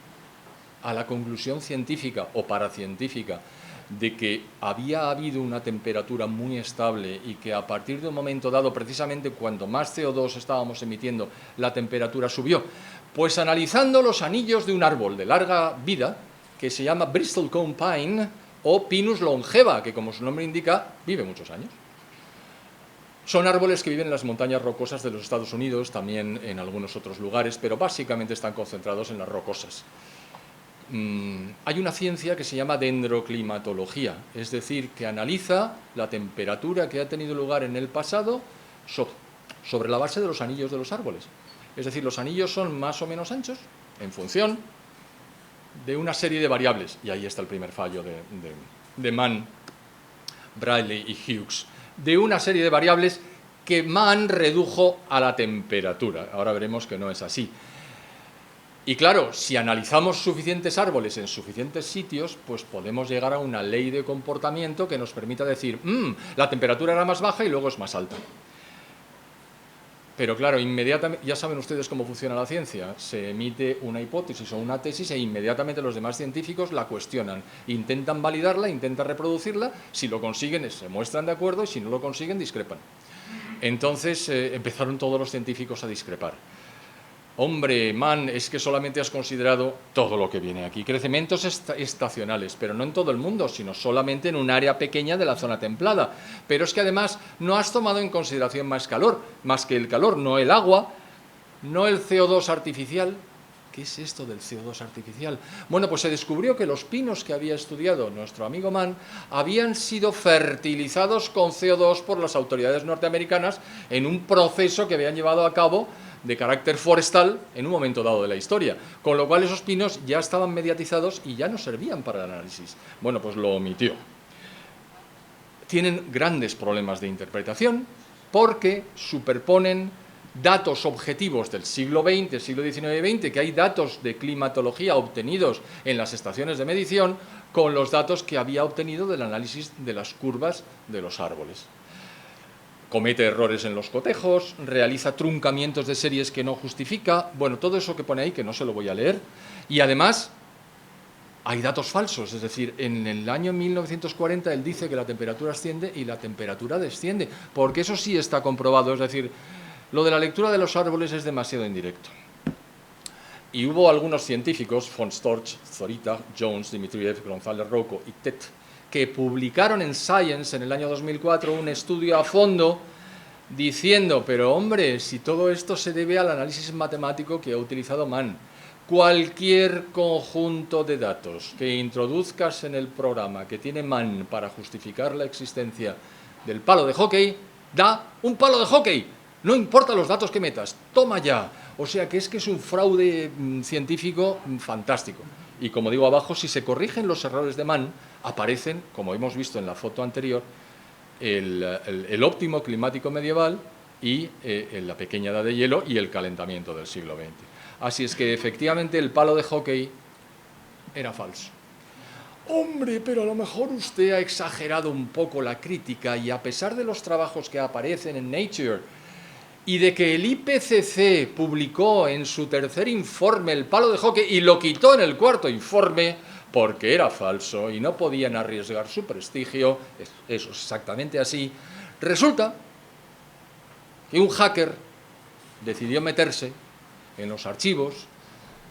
a la conclusión científica o paracientífica de que había habido una temperatura muy estable y que a partir de un momento dado, precisamente cuando más CO2 estábamos emitiendo, la temperatura subió? Pues analizando los anillos de un árbol de larga vida, que se llama Bristlecone Pine, o Pinus longeva, que como su nombre indica, vive muchos años. Son árboles que viven en las montañas rocosas de los Estados Unidos, también en algunos otros lugares, pero básicamente están concentrados en las rocosas. Hay una ciencia que se llama dendroclimatología, es decir, que analiza la temperatura que ha tenido lugar en el pasado sobre la base de los anillos de los árboles. Es decir, los anillos son más o menos anchos en función de una serie de variables, y ahí está el primer fallo de Mann, Bradley y Hughes, de una serie de variables que Mann redujo a la temperatura. Ahora veremos que no es así. Y claro, si analizamos suficientes árboles en suficientes sitios, pues podemos llegar a una ley de comportamiento que nos permita decir, la temperatura era más baja y luego es más alta. Pero claro, inmediatamente, ya saben ustedes cómo funciona la ciencia, se emite una hipótesis o una tesis e inmediatamente los demás científicos la cuestionan, intentan validarla, intentan reproducirla, si lo consiguen se muestran de acuerdo y si no lo consiguen discrepan. Entonces empezaron todos los científicos a discrepar. hombre, Mann, es que solamente has considerado todo lo que viene aquí. Crecimientos estacionales, pero no en todo el mundo, sino solamente en un área pequeña de la zona templada. Pero es que además no has tomado en consideración más que el calor, no el agua, no el CO2 artificial. ¿Qué es esto del CO2 artificial? Bueno, pues se descubrió que los pinos que había estudiado nuestro amigo Mann habían sido fertilizados con CO2 por las autoridades norteamericanas en un proceso que habían llevado a cabo de carácter forestal en un momento dado de la historia, con lo cual esos pinos ya estaban mediatizados y ya no servían para el análisis. Bueno, pues lo omitió. Tienen grandes problemas de interpretación porque superponen datos objetivos del siglo XX, siglo XIX y XX, que hay datos de climatología obtenidos en las estaciones de medición, con los datos que había obtenido del análisis de las curvas de los árboles. Comete errores en los cotejos, realiza truncamientos de series que no justifica, bueno, todo eso que pone ahí, que no se lo voy a leer, y además hay datos falsos, es decir, en el año 1940 él dice que la temperatura asciende y la temperatura desciende, porque eso sí está comprobado, es decir, lo de la lectura de los árboles es demasiado indirecto. Y hubo algunos científicos, von Storch, Zorita, Jones, Dmitriev, González Rocco y Tet, que publicaron en Science en el año 2004 un estudio a fondo diciendo, pero hombre, si todo esto se debe al análisis matemático que ha utilizado Mann, cualquier conjunto de datos que introduzcas en el programa que tiene Mann para justificar la existencia del palo de hockey, da un palo de hockey. No importa los datos que metas, toma ya. O sea que es un fraude científico fantástico. Y como digo abajo, si se corrigen los errores de Mann, aparecen, como hemos visto en la foto anterior, el óptimo climático medieval y la pequeña edad de hielo y el calentamiento del siglo XX. Así es que efectivamente el palo de hockey era falso. Hombre, pero a lo mejor usted ha exagerado un poco la crítica y a pesar de los trabajos que aparecen en Nature y de que el IPCC publicó en su tercer informe el palo de hockey y lo quitó en el cuarto informe porque era falso y no podían arriesgar su prestigio, eso es exactamente así, resulta que un hacker decidió meterse en los archivos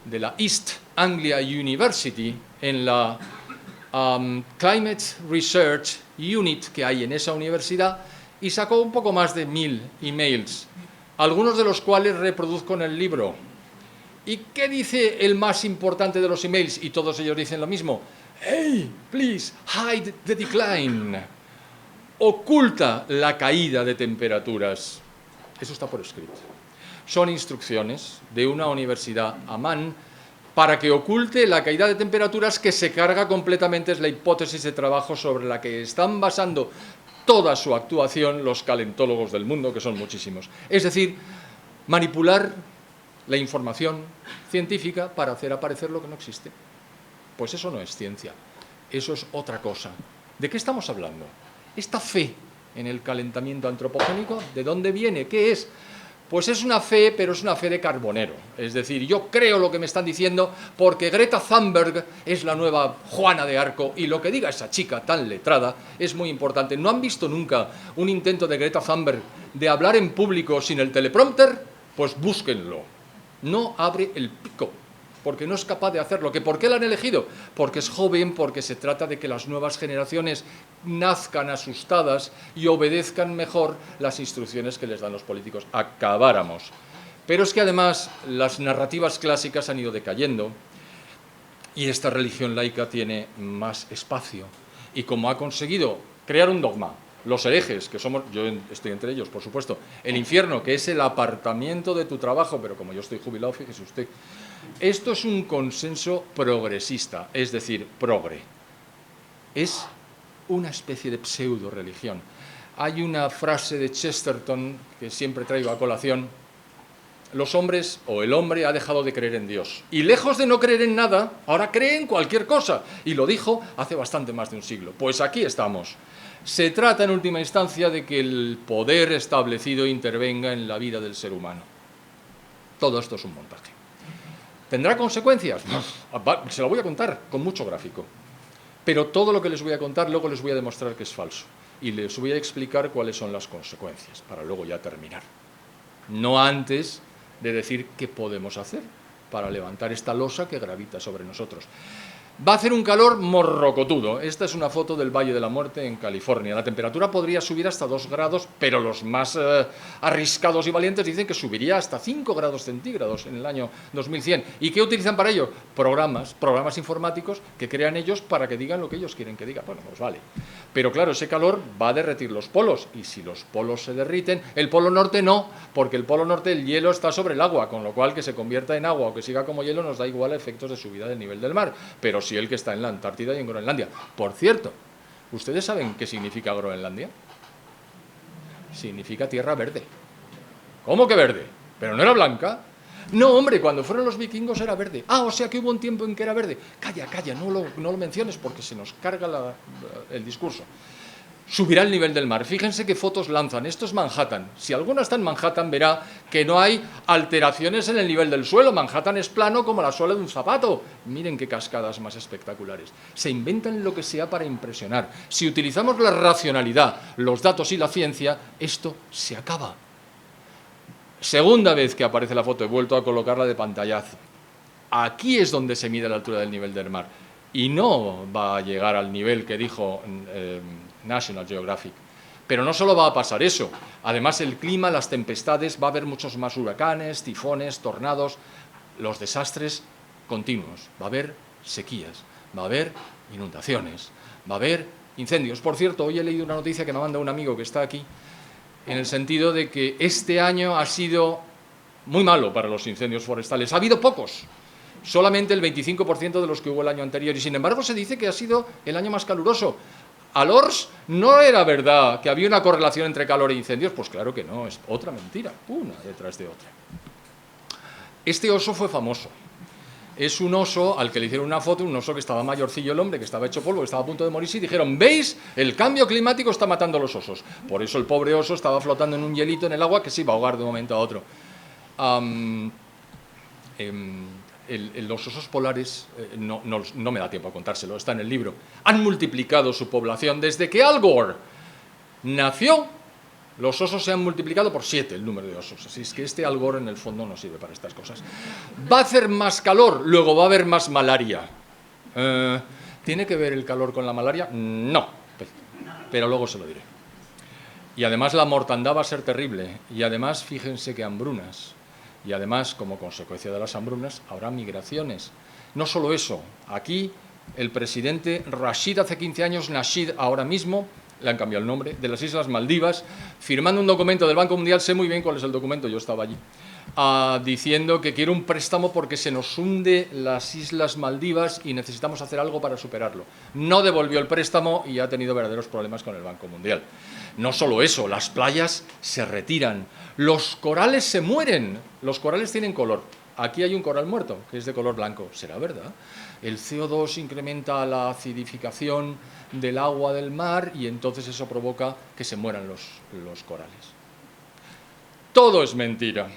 de la East Anglia University, en la Climate Research Unit que hay en esa universidad, y sacó un poco más de 1000 emails, algunos de los cuales reproduzco en el libro. ¿Y qué dice el más importante de los emails? Y todos ellos dicen lo mismo. Hey, please, hide the decline. Oculta la caída de temperaturas. Eso está por escrito. Son instrucciones de una universidad a Mann para que oculte la caída de temperaturas que se carga completamente, es la hipótesis de trabajo sobre la que están basando toda su actuación los calentólogos del mundo, que son muchísimos. Es decir, manipular la información científica para hacer aparecer lo que no existe. Pues eso no es ciencia, eso es otra cosa. ¿De qué estamos hablando? Esta fe en el calentamiento antropogénico, ¿de dónde viene? ¿Qué es? Pues es una fe, pero es una fe de carbonero. Es decir, yo creo lo que me están diciendo porque Greta Thunberg es la nueva Juana de Arco y lo que diga esa chica tan letrada es muy importante. ¿No han visto nunca un intento de Greta Thunberg de hablar en público sin el teleprompter? Pues búsquenlo. No abre el pico, porque no es capaz de hacerlo. ¿Por qué la han elegido? Porque es joven, porque se trata de que las nuevas generaciones nazcan asustadas y obedezcan mejor las instrucciones que les dan los políticos. Acabáramos. Pero es que además las narrativas clásicas han ido decayendo y esta religión laica tiene más espacio. Y como ha conseguido crear un dogma, los herejes, que somos, yo estoy entre ellos, por supuesto, el infierno, que es el apartamiento de tu trabajo, pero como yo estoy jubilado, fíjese usted, esto es un consenso progresista, es decir, progre. Es una especie de pseudo-religión. Hay una frase de Chesterton que siempre traigo a colación: los hombres, o el hombre, ha dejado de creer en Dios. Y lejos de no creer en nada, ahora cree en cualquier cosa. Y lo dijo hace bastante más de un siglo. Pues aquí estamos. Se trata en última instancia de que el poder establecido intervenga en la vida del ser humano. Todo esto es un montaje. ¿Tendrá consecuencias? Se lo voy a contar con mucho gráfico. Pero todo lo que les voy a contar luego les voy a demostrar que es falso. Y les voy a explicar cuáles son las consecuencias, para luego ya terminar. No antes de decir qué podemos hacer para levantar esta losa que gravita sobre nosotros. Va a hacer un calor morrocotudo. Esta es una foto del Valle de la Muerte en California. La temperatura podría subir hasta 2 grados, pero los más arriscados y valientes dicen que subiría hasta 5 grados centígrados en el año 2100. ¿Y qué utilizan para ello? Programas informáticos que crean ellos para que digan lo que ellos quieren que digan. Bueno, pues vale. Pero claro, ese calor va a derretir los polos, y si los polos se derriten, el polo norte no, porque el polo norte el hielo está sobre el agua, con lo cual que se convierta en agua o que siga como hielo nos da igual efectos de subida del nivel del mar, pero sí el que está en la Antártida y en Groenlandia. Por cierto, ¿ustedes saben qué significa Groenlandia? Significa tierra verde. ¿Cómo que verde? ¿Pero no era blanca? No, hombre, cuando fueron los vikingos era verde. Ah, o sea que hubo un tiempo en que era verde. Calla, no lo menciones porque se nos carga el discurso. Subirá el nivel del mar. Fíjense qué fotos lanzan. Esto es Manhattan. Si alguno está en Manhattan verá que no hay alteraciones en el nivel del suelo. Manhattan es plano como la suela de un zapato. Miren qué cascadas más espectaculares. Se inventan lo que sea para impresionar. Si utilizamos la racionalidad, los datos y la ciencia, esto se acaba. Segunda vez que aparece la foto, he vuelto a colocarla de pantallazo. Aquí es donde se mide la altura del nivel del mar. Y no va a llegar al nivel que dijo National Geographic. Pero no solo va a pasar eso. Además, el clima, las tempestades, va a haber muchos más huracanes, tifones, tornados, los desastres continuos. Va a haber sequías, va a haber inundaciones, va a haber incendios. Por cierto, hoy he leído una noticia que me manda un amigo que está aquí, en el sentido de que este año ha sido muy malo para los incendios forestales. Ha habido pocos, solamente el 25% de los que hubo el año anterior, y sin embargo se dice que ha sido el año más caluroso. ¿Al ORS no era verdad que había una correlación entre calor e incendios? Pues claro que no, es otra mentira, una detrás de otra. Este oso fue famoso. Es un oso al que le hicieron una foto, un oso que estaba mayorcillo el hombre, que estaba hecho polvo, que estaba a punto de morirse, y dijeron, ¿veis? El cambio climático está matando a los osos. Por eso el pobre oso estaba flotando en un hielito en el agua que se iba a ahogar de un momento a otro. Los osos polares, no me da tiempo a contárselo, está en el libro, han multiplicado su población desde que Al Gore nació. Los osos se han multiplicado por 7 el número de osos, así es que este Al Gore en el fondo no sirve para estas cosas. Va a hacer más calor, luego va a haber más malaria. ¿Tiene que ver el calor con la malaria? No, pero luego se lo diré. Y además la mortandad va a ser terrible, y además fíjense que hambrunas, y además como consecuencia de las hambrunas habrá migraciones. No solo eso, aquí el presidente Rashid hace 15 años, Nasheed ahora mismo, le han cambiado el nombre, de las Islas Maldivas, firmando un documento del Banco Mundial, sé muy bien cuál es el documento, yo estaba allí, diciendo que quiere un préstamo porque se nos hunde las Islas Maldivas y necesitamos hacer algo para superarlo. No devolvió el préstamo y ha tenido verdaderos problemas con el Banco Mundial. No solo eso, las playas se retiran, los corales se mueren, los corales tienen color. Aquí hay un coral muerto, que es de color blanco. ¿Será verdad? El CO2 incrementa la acidificación del agua del mar y entonces eso provoca que se mueran los corales. Todo es mentira.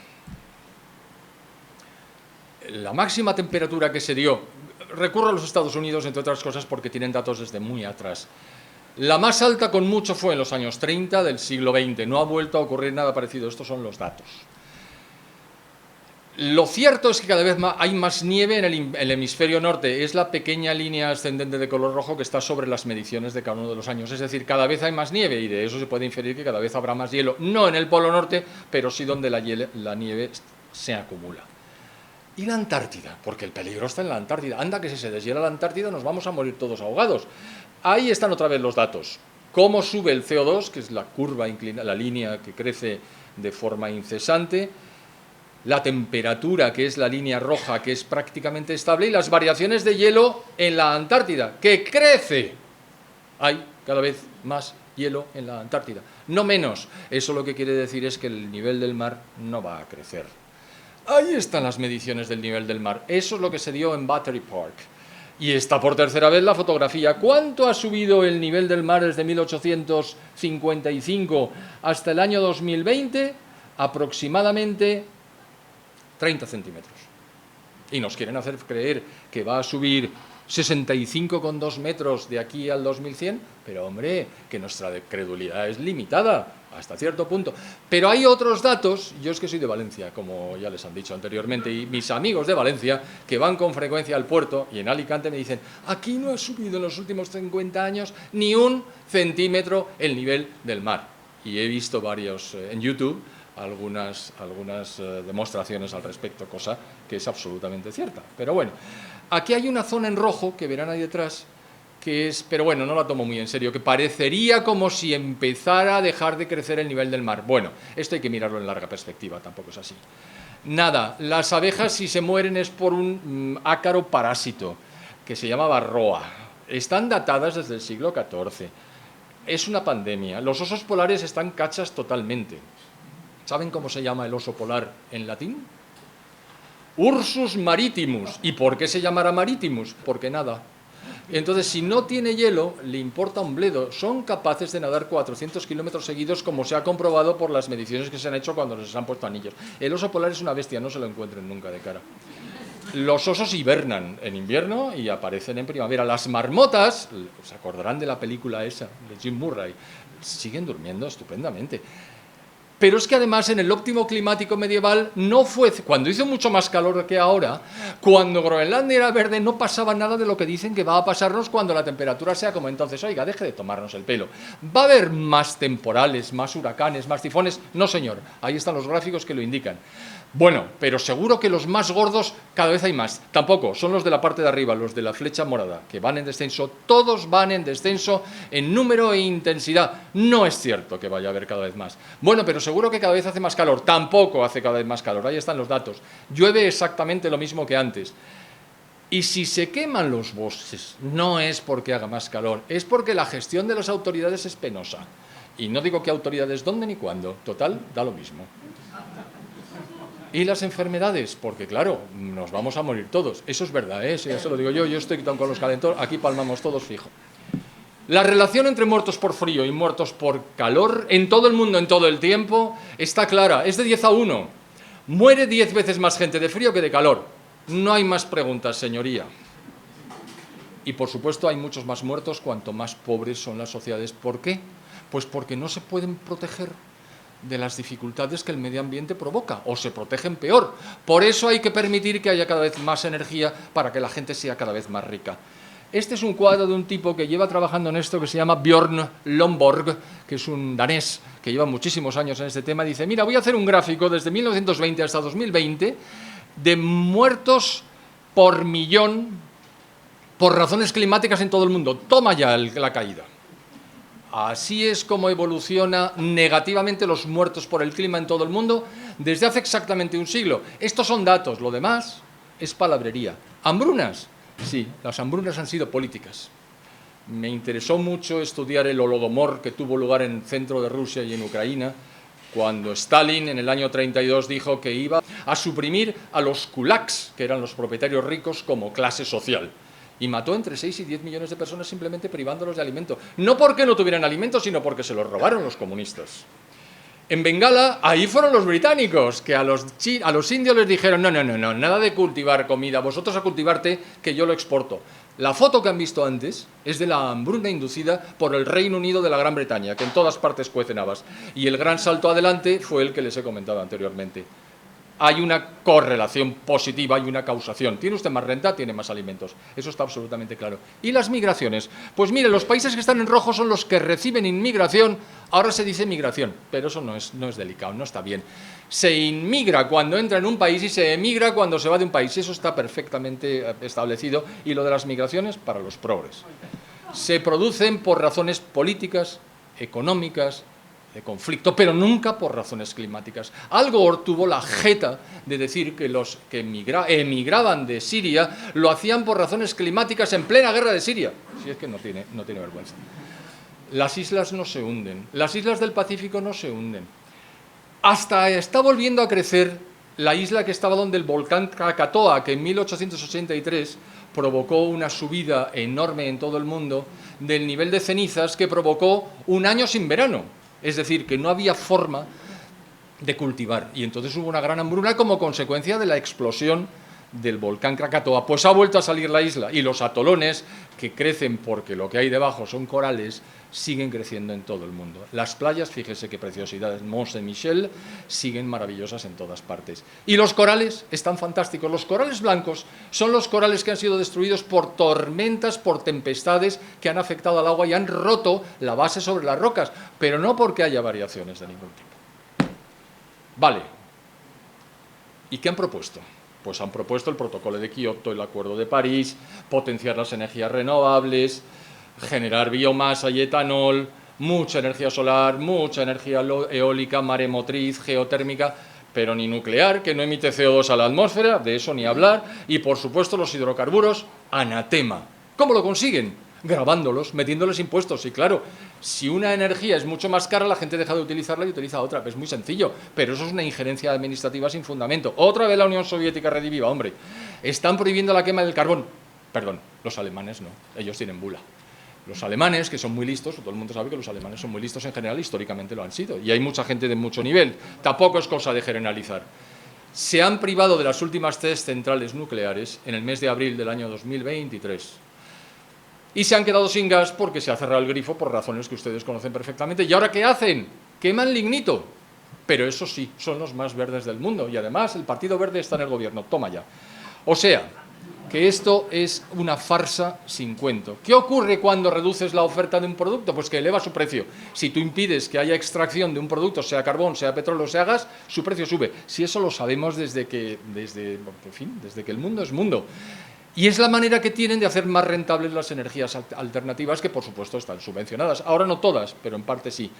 La máxima temperatura que se dio, recurro a los Estados Unidos, entre otras cosas, porque tienen datos desde muy atrás. La más alta con mucho fue en los años 30 del siglo XX. No ha vuelto a ocurrir nada parecido. Estos son los datos. Lo cierto es que cada vez hay más nieve en el hemisferio norte. Es la pequeña línea ascendente de color rojo que está sobre las mediciones de cada uno de los años. Es decir, cada vez hay más nieve y de eso se puede inferir que cada vez habrá más hielo. No en el polo norte, pero sí donde la nieve se acumula. ¿Y la Antártida? Porque el peligro está en la Antártida. Anda que si se deshiela la Antártida nos vamos a morir todos ahogados. Ahí están otra vez los datos. Cómo sube el CO2, que es la curva inclinada, la línea que crece de forma incesante, la temperatura, que es la línea roja, que es prácticamente estable, y las variaciones de hielo en la Antártida, que crece. Hay cada vez más hielo en la Antártida, no menos. Eso lo que quiere decir es que el nivel del mar no va a crecer. Ahí están las mediciones del nivel del mar. Eso es lo que se dio en Battery Park. Y está por tercera vez la fotografía. ¿Cuánto ha subido el nivel del mar desde 1855 hasta el año 2020? Aproximadamente 30 centímetros. Y nos quieren hacer creer que va a subir 65,2 metros de aquí al 2100, pero hombre, que nuestra credulidad es limitada. hasta cierto punto. Pero hay otros datos, yo es que soy de Valencia, como ya les han dicho anteriormente, y mis amigos de Valencia, que van con frecuencia al puerto, y en Alicante me dicen, aquí no ha subido en los últimos 50 años ni 1 centímetro el nivel del mar. Y he visto varios en YouTube, algunas demostraciones al respecto, cosa que es absolutamente cierta. Pero bueno, aquí hay una zona en rojo, que verán ahí detrás, que es, pero bueno, no la tomo muy en serio, que parecería como si empezara a dejar de crecer el nivel del mar. Bueno, esto hay que mirarlo en larga perspectiva, tampoco es así. Nada, las abejas si se mueren es por un ácaro parásito, que se llama varroa. Están datadas desde el siglo XIV. Es una pandemia. Los osos polares están cachas totalmente. ¿Saben cómo se llama el oso polar en latín? Ursus maritimus. ¿Y por qué se llamará maritimus? Porque nada. Entonces, si no tiene hielo, le importa un bledo. Son capaces de nadar 400 kilómetros seguidos, como se ha comprobado por las mediciones que se han hecho cuando les han puesto anillos. El oso polar es una bestia, no se lo encuentren nunca de cara. Los osos hibernan en invierno y aparecen en primavera. Las marmotas, se acordarán de la película esa, de Jim Murray, siguen durmiendo estupendamente. Pero es que además en el óptimo climático medieval no fue, cuando hizo mucho más calor que ahora, cuando Groenlandia era verde no pasaba nada de lo que dicen que va a pasarnos cuando la temperatura sea como entonces. Oiga, deje de tomarnos el pelo. ¿Va a haber más temporales, más huracanes, más tifones? No, señor, ahí están los gráficos que lo indican. Bueno, pero seguro que los más gordos cada vez hay más. Tampoco, son los de la parte de arriba, los de la flecha morada, que van en descenso. Todos van en descenso en número e intensidad. No es cierto que vaya a haber cada vez más. Bueno, pero seguro que cada vez hace más calor. Tampoco hace cada vez más calor. Ahí están los datos. Llueve exactamente lo mismo que antes. Y si se queman los bosques, no es porque haga más calor, es porque la gestión de las autoridades es penosa. Y no digo qué autoridades, dónde ni cuándo. Total, da lo mismo. Y las enfermedades, porque claro, nos vamos a morir todos. Eso es verdad, eso ya se lo digo yo estoy con los calentores, aquí palmamos todos fijo. La relación entre muertos por frío y muertos por calor en todo el mundo, en todo el tiempo, está clara, es de 10-1. Muere 10 veces más gente de frío que de calor. No hay más preguntas, señoría. Y por supuesto hay muchos más muertos cuanto más pobres son las sociedades. ¿Por qué? Pues porque no se pueden proteger de las dificultades que el medio ambiente provoca, o se protegen peor. Por eso hay que permitir que haya cada vez más energía para que la gente sea cada vez más rica. Este es un cuadro de un tipo que lleva trabajando en esto, que se llama Björn Lomborg, que es un danés que lleva muchísimos años en este tema. Dice, mira, voy a hacer un gráfico desde 1920 hasta 2020 de muertos por millón por razones climáticas en todo el mundo. Toma ya la caída. Así es como evoluciona negativamente los muertos por el clima en todo el mundo desde hace exactamente un siglo. Estos son datos, lo demás es palabrería. ¿Hambrunas? Sí, las hambrunas han sido políticas. Me interesó mucho estudiar el Holodomor que tuvo lugar en el centro de Rusia y en Ucrania, cuando Stalin en el año 32 dijo que iba a suprimir a los kulaks, que eran los propietarios ricos, como clase social. Y mató entre 6 y 10 millones de personas simplemente privándolos de alimento. No porque no tuvieran alimento, sino porque se los robaron los comunistas. En Bengala, ahí fueron los británicos, que a los indios les dijeron, no, nada de cultivar comida, vosotros a cultivar té, que yo lo exporto. La foto que han visto antes es de la hambruna inducida por el Reino Unido de la Gran Bretaña, que en todas partes cuecen habas. Y el gran salto adelante fue el que les he comentado anteriormente. Hay una correlación positiva, hay una causación. Tiene usted más renta, tiene más alimentos. Eso está absolutamente claro. ¿Y las migraciones? Pues mire, los países que están en rojo son los que reciben inmigración. Ahora se dice migración, pero eso no es delicado, no está bien. Se inmigra cuando entra en un país y se emigra cuando se va de un país. Eso está perfectamente establecido. Y lo de las migraciones, para los progres. Se producen por razones políticas, económicas, de conflicto, pero nunca por razones climáticas. Al Gore tuvo la jeta de decir que los que emigraban de Siria lo hacían por razones climáticas en plena guerra de Siria. Si es que no tiene vergüenza. Las islas no se hunden, las islas del Pacífico no se hunden. Hasta está volviendo a crecer la isla que estaba donde el volcán Krakatoa, que en 1883 provocó una subida enorme en todo el mundo del nivel de cenizas que provocó un año sin verano. Es decir, que no había forma de cultivar. Y entonces hubo una gran hambruna como consecuencia de la explosión del volcán Krakatoa, pues ha vuelto a salir la isla y los atolones, que crecen porque lo que hay debajo son corales, siguen creciendo en todo el mundo. Las playas, fíjese qué preciosidades, Mont Saint-Michel, siguen maravillosas en todas partes. Y los corales están fantásticos. Los corales blancos son los corales que han sido destruidos por tormentas, por tempestades que han afectado al agua y han roto la base sobre las rocas, pero no porque haya variaciones de ningún tipo. Vale. ¿Y qué han propuesto? Pues han propuesto el protocolo de Kioto, el Acuerdo de París, potenciar las energías renovables, generar biomasa y etanol, mucha energía solar, mucha energía eólica, maremotriz, geotérmica, pero ni nuclear, que no emite CO2 a la atmósfera, de eso ni hablar, y por supuesto los hidrocarburos, anatema. ¿Cómo lo consiguen? Grabándolos, metiéndoles impuestos. Y claro, si una energía es mucho más cara, la gente deja de utilizarla y utiliza otra. Es muy sencillo, pero eso es una injerencia administrativa sin fundamento. Otra vez la Unión Soviética rediviva, hombre. Están prohibiendo la quema del carbón. Perdón, los alemanes no, ellos tienen bula. Los alemanes, que son muy listos, todo el mundo sabe que los alemanes son muy listos en general, históricamente lo han sido, y hay mucha gente de mucho nivel. Tampoco es cosa de generalizar. Se han privado de las últimas 3 centrales nucleares en el mes de abril del año 2023. Y se han quedado sin gas porque se ha cerrado el grifo por razones que ustedes conocen perfectamente. ¿Y ahora qué hacen? Queman lignito. Pero eso sí, son los más verdes del mundo. Y además el Partido Verde está en el gobierno. Toma ya. O sea, que esto es una farsa sin cuento. ¿Qué ocurre cuando reduces la oferta de un producto? Pues que eleva su precio. Si tú impides que haya extracción de un producto, sea carbón, sea petróleo, sea gas, su precio sube. Si eso lo sabemos desde que el mundo es mundo. Y es la manera que tienen de hacer más rentables las energías alternativas, que por supuesto están subvencionadas. Ahora no todas, pero en parte sí.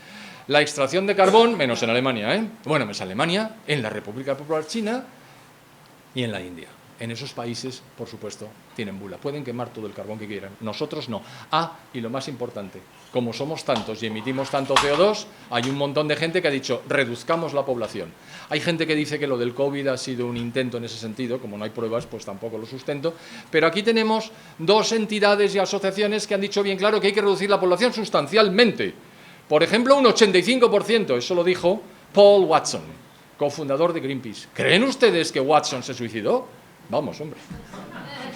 La extracción de carbón, menos en Alemania, ¿eh? Bueno, es Alemania, en la República Popular China y en la India. En esos países, por supuesto, tienen bula. Pueden quemar todo el carbón que quieran. Nosotros no. Y lo más importante, como somos tantos y emitimos tanto CO2, hay un montón de gente que ha dicho, reduzcamos la población. Hay gente que dice que lo del COVID ha sido un intento en ese sentido, como no hay pruebas, pues tampoco lo sustento. Pero aquí tenemos 2 entidades y asociaciones que han dicho bien claro que hay que reducir la población sustancialmente. Por ejemplo, un 85%, eso lo dijo Paul Watson, cofundador de Greenpeace. ¿Creen ustedes que Watson se suicidó? Vamos, hombre,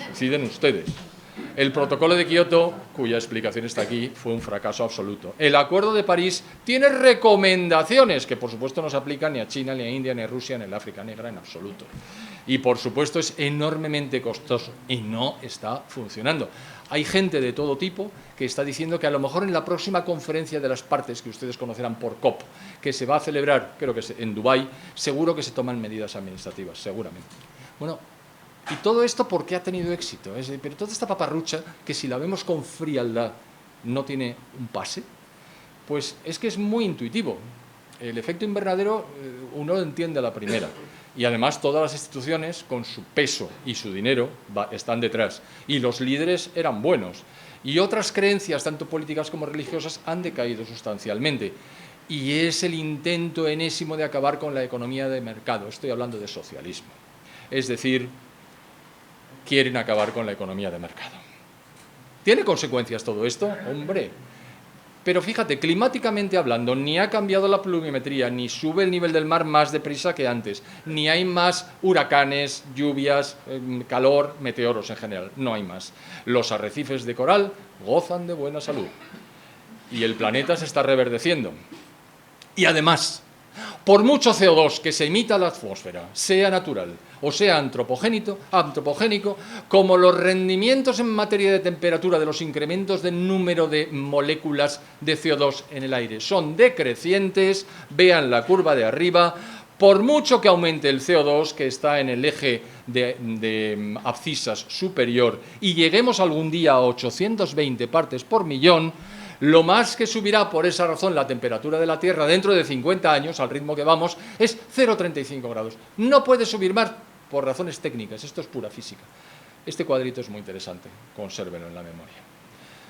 deciden ustedes. El protocolo de Kioto, cuya explicación está aquí, fue un fracaso absoluto. El Acuerdo de París tiene recomendaciones que, por supuesto, no se aplican ni a China, ni a India, ni a Rusia, ni a África Negra en absoluto. Y, por supuesto, es enormemente costoso y no está funcionando. Hay gente de todo tipo que está diciendo que a lo mejor en la próxima conferencia de las partes, que ustedes conocerán por COP, que se va a celebrar, creo que en Dubái, seguro que se toman medidas administrativas, seguramente. Bueno, y todo esto, ¿por qué ha tenido éxito? Pero toda esta paparrucha, que si la vemos con frialdad no tiene un pase, pues es que es muy intuitivo. El efecto invernadero uno lo entiende a la primera. Y además todas las instituciones, con su peso y su dinero, están detrás. Y los líderes eran buenos. Y otras creencias, tanto políticas como religiosas, han decaído sustancialmente. Y es el intento enésimo de acabar con la economía de mercado. Estoy hablando de socialismo. Es decir, quieren acabar con la economía de mercado. ¿Tiene consecuencias todo esto? Hombre. Pero fíjate, climáticamente hablando, ni ha cambiado la pluviometría, ni sube el nivel del mar más deprisa que antes, ni hay más huracanes, lluvias, calor, meteoros en general. No hay más. Los arrecifes de coral gozan de buena salud. Y el planeta se está reverdeciendo. Y además, por mucho CO2 que se emita a la atmósfera, sea natural o sea antropogénico, como los rendimientos en materia de temperatura de los incrementos del número de moléculas de CO2 en el aire son decrecientes, vean la curva de arriba, por mucho que aumente el CO2, que está en el eje de abscisas superior, y lleguemos algún día a 820 partes por millón, lo más que subirá por esa razón la temperatura de la Tierra dentro de 50 años, al ritmo que vamos, es 0,35 grados. No puede subir más por razones técnicas, esto es pura física. Este cuadrito es muy interesante, consérvenlo en la memoria.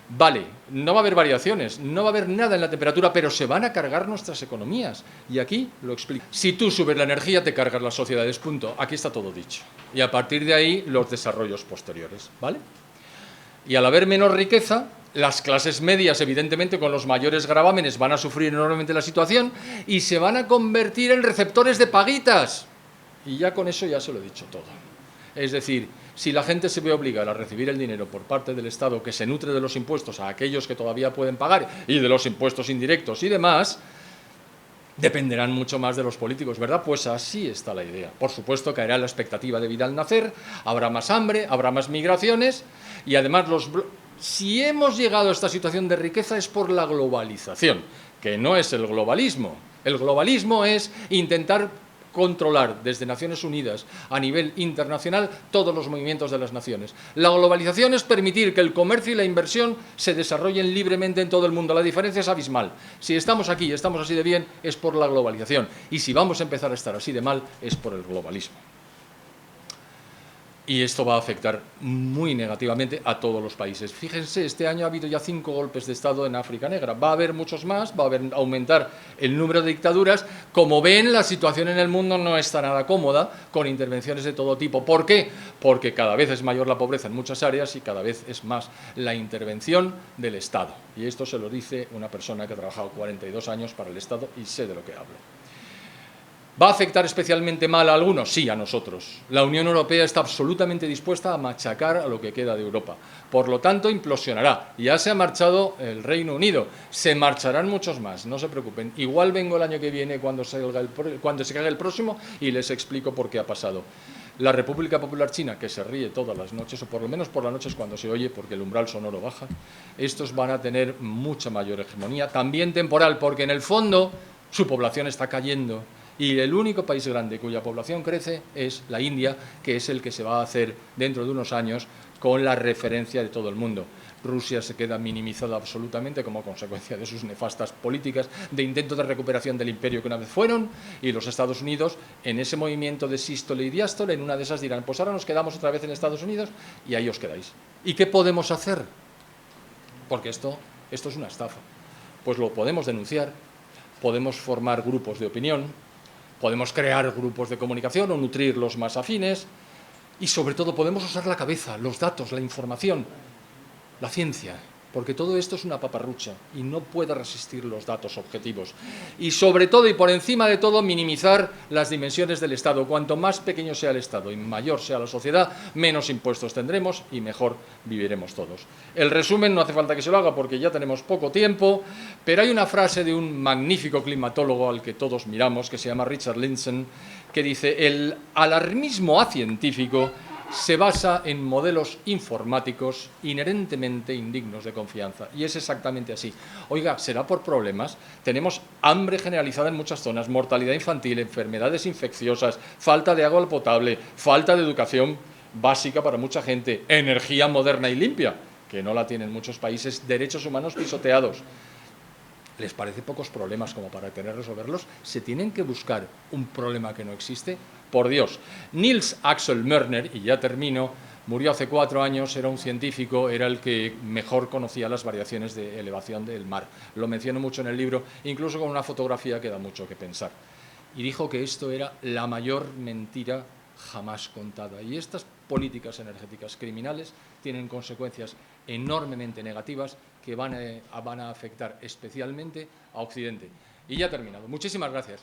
Vale, no va a haber variaciones, no va a haber nada en la temperatura, pero se van a cargar nuestras economías. Y aquí lo explico. Si tú subes la energía, te cargas las sociedades, punto. Aquí está todo dicho. Y a partir de ahí, los desarrollos posteriores, ¿vale? Y al haber menos riqueza, las clases medias, evidentemente, con los mayores gravámenes, van a sufrir enormemente la situación y se van a convertir en receptores de paguitas. Y ya con eso ya se lo he dicho todo. Es decir, si la gente se ve obligada a recibir el dinero por parte del Estado que se nutre de los impuestos a aquellos que todavía pueden pagar y de los impuestos indirectos y demás, dependerán mucho más de los políticos, ¿verdad? Pues así está la idea. Por supuesto, caerá la expectativa de vida al nacer, habrá más hambre, habrá más migraciones y además si hemos llegado a esta situación de riqueza es por la globalización, que no es el globalismo. El globalismo es intentar controlar desde Naciones Unidas a nivel internacional todos los movimientos de las naciones. La globalización es permitir que el comercio y la inversión se desarrollen libremente en todo el mundo. La diferencia es abismal. Si estamos aquí y estamos así de bien, es por la globalización. Y si vamos a empezar a estar así de mal, es por el globalismo. Y esto va a afectar muy negativamente a todos los países. Fíjense, este año ha habido ya 5 golpes de Estado en África Negra. Va a haber muchos más, va a aumentar el número de dictaduras. Como ven, la situación en el mundo no está nada cómoda, con intervenciones de todo tipo. ¿Por qué? Porque cada vez es mayor la pobreza en muchas áreas y cada vez es más la intervención del Estado. Y esto se lo dice una persona que ha trabajado 42 años para el Estado y sé de lo que hablo. ¿Va a afectar especialmente mal a algunos? Sí, a nosotros. La Unión Europea está absolutamente dispuesta a machacar a lo que queda de Europa. Por lo tanto, implosionará. Ya se ha marchado el Reino Unido. Se marcharán muchos más, no se preocupen. Igual vengo el año que viene cuando se caiga el próximo y les explico por qué ha pasado. La República Popular China, que se ríe todas las noches, o por lo menos por las noches cuando se oye, porque el umbral sonoro baja, estos van a tener mucha mayor hegemonía, también temporal, porque en el fondo su población está cayendo. Y el único país grande cuya población crece es la India, que es el que se va a hacer dentro de unos años con la referencia de todo el mundo. Rusia se queda minimizada absolutamente como consecuencia de sus nefastas políticas de intento de recuperación del imperio que una vez fueron, y los Estados Unidos, en ese movimiento de sístole y diástole, en una de esas dirán, pues ahora nos quedamos otra vez en Estados Unidos y ahí os quedáis. ¿Y qué podemos hacer? Porque esto es una estafa. Pues lo podemos denunciar, podemos formar grupos de opinión, podemos crear grupos de comunicación o nutrir los más afines y, sobre todo, podemos usar la cabeza, los datos, la información, la ciencia, porque todo esto es una paparrucha y no puede resistir los datos objetivos. Y, sobre todo y por encima de todo, minimizar las dimensiones del Estado. Cuanto más pequeño sea el Estado y mayor sea la sociedad, menos impuestos tendremos y mejor viviremos todos. El resumen no hace falta que se lo haga porque ya tenemos poco tiempo, pero hay una frase de un magnífico climatólogo al que todos miramos, que se llama Richard Lindzen, que dice: el alarmismo acientífico se basa en modelos informáticos inherentemente indignos de confianza. Y es exactamente así. Oiga, ¿será por problemas? Tenemos hambre generalizada en muchas zonas, mortalidad infantil, enfermedades infecciosas, falta de agua potable, falta de educación básica para mucha gente, energía moderna y limpia, que no la tienen muchos países, derechos humanos pisoteados. ¿Les parece pocos problemas como para querer resolverlos? ¿Se tienen que buscar un problema que no existe? Por Dios. Niels Axel Mörner, y ya termino, murió hace 4 años, era un científico, era el que mejor conocía las variaciones de elevación del mar. Lo menciono mucho en el libro, incluso con una fotografía que da mucho que pensar. Y dijo que esto era la mayor mentira jamás contada. Y estas políticas energéticas criminales tienen consecuencias enormemente negativas que van a afectar especialmente a Occidente. Y ya he terminado. Muchísimas gracias.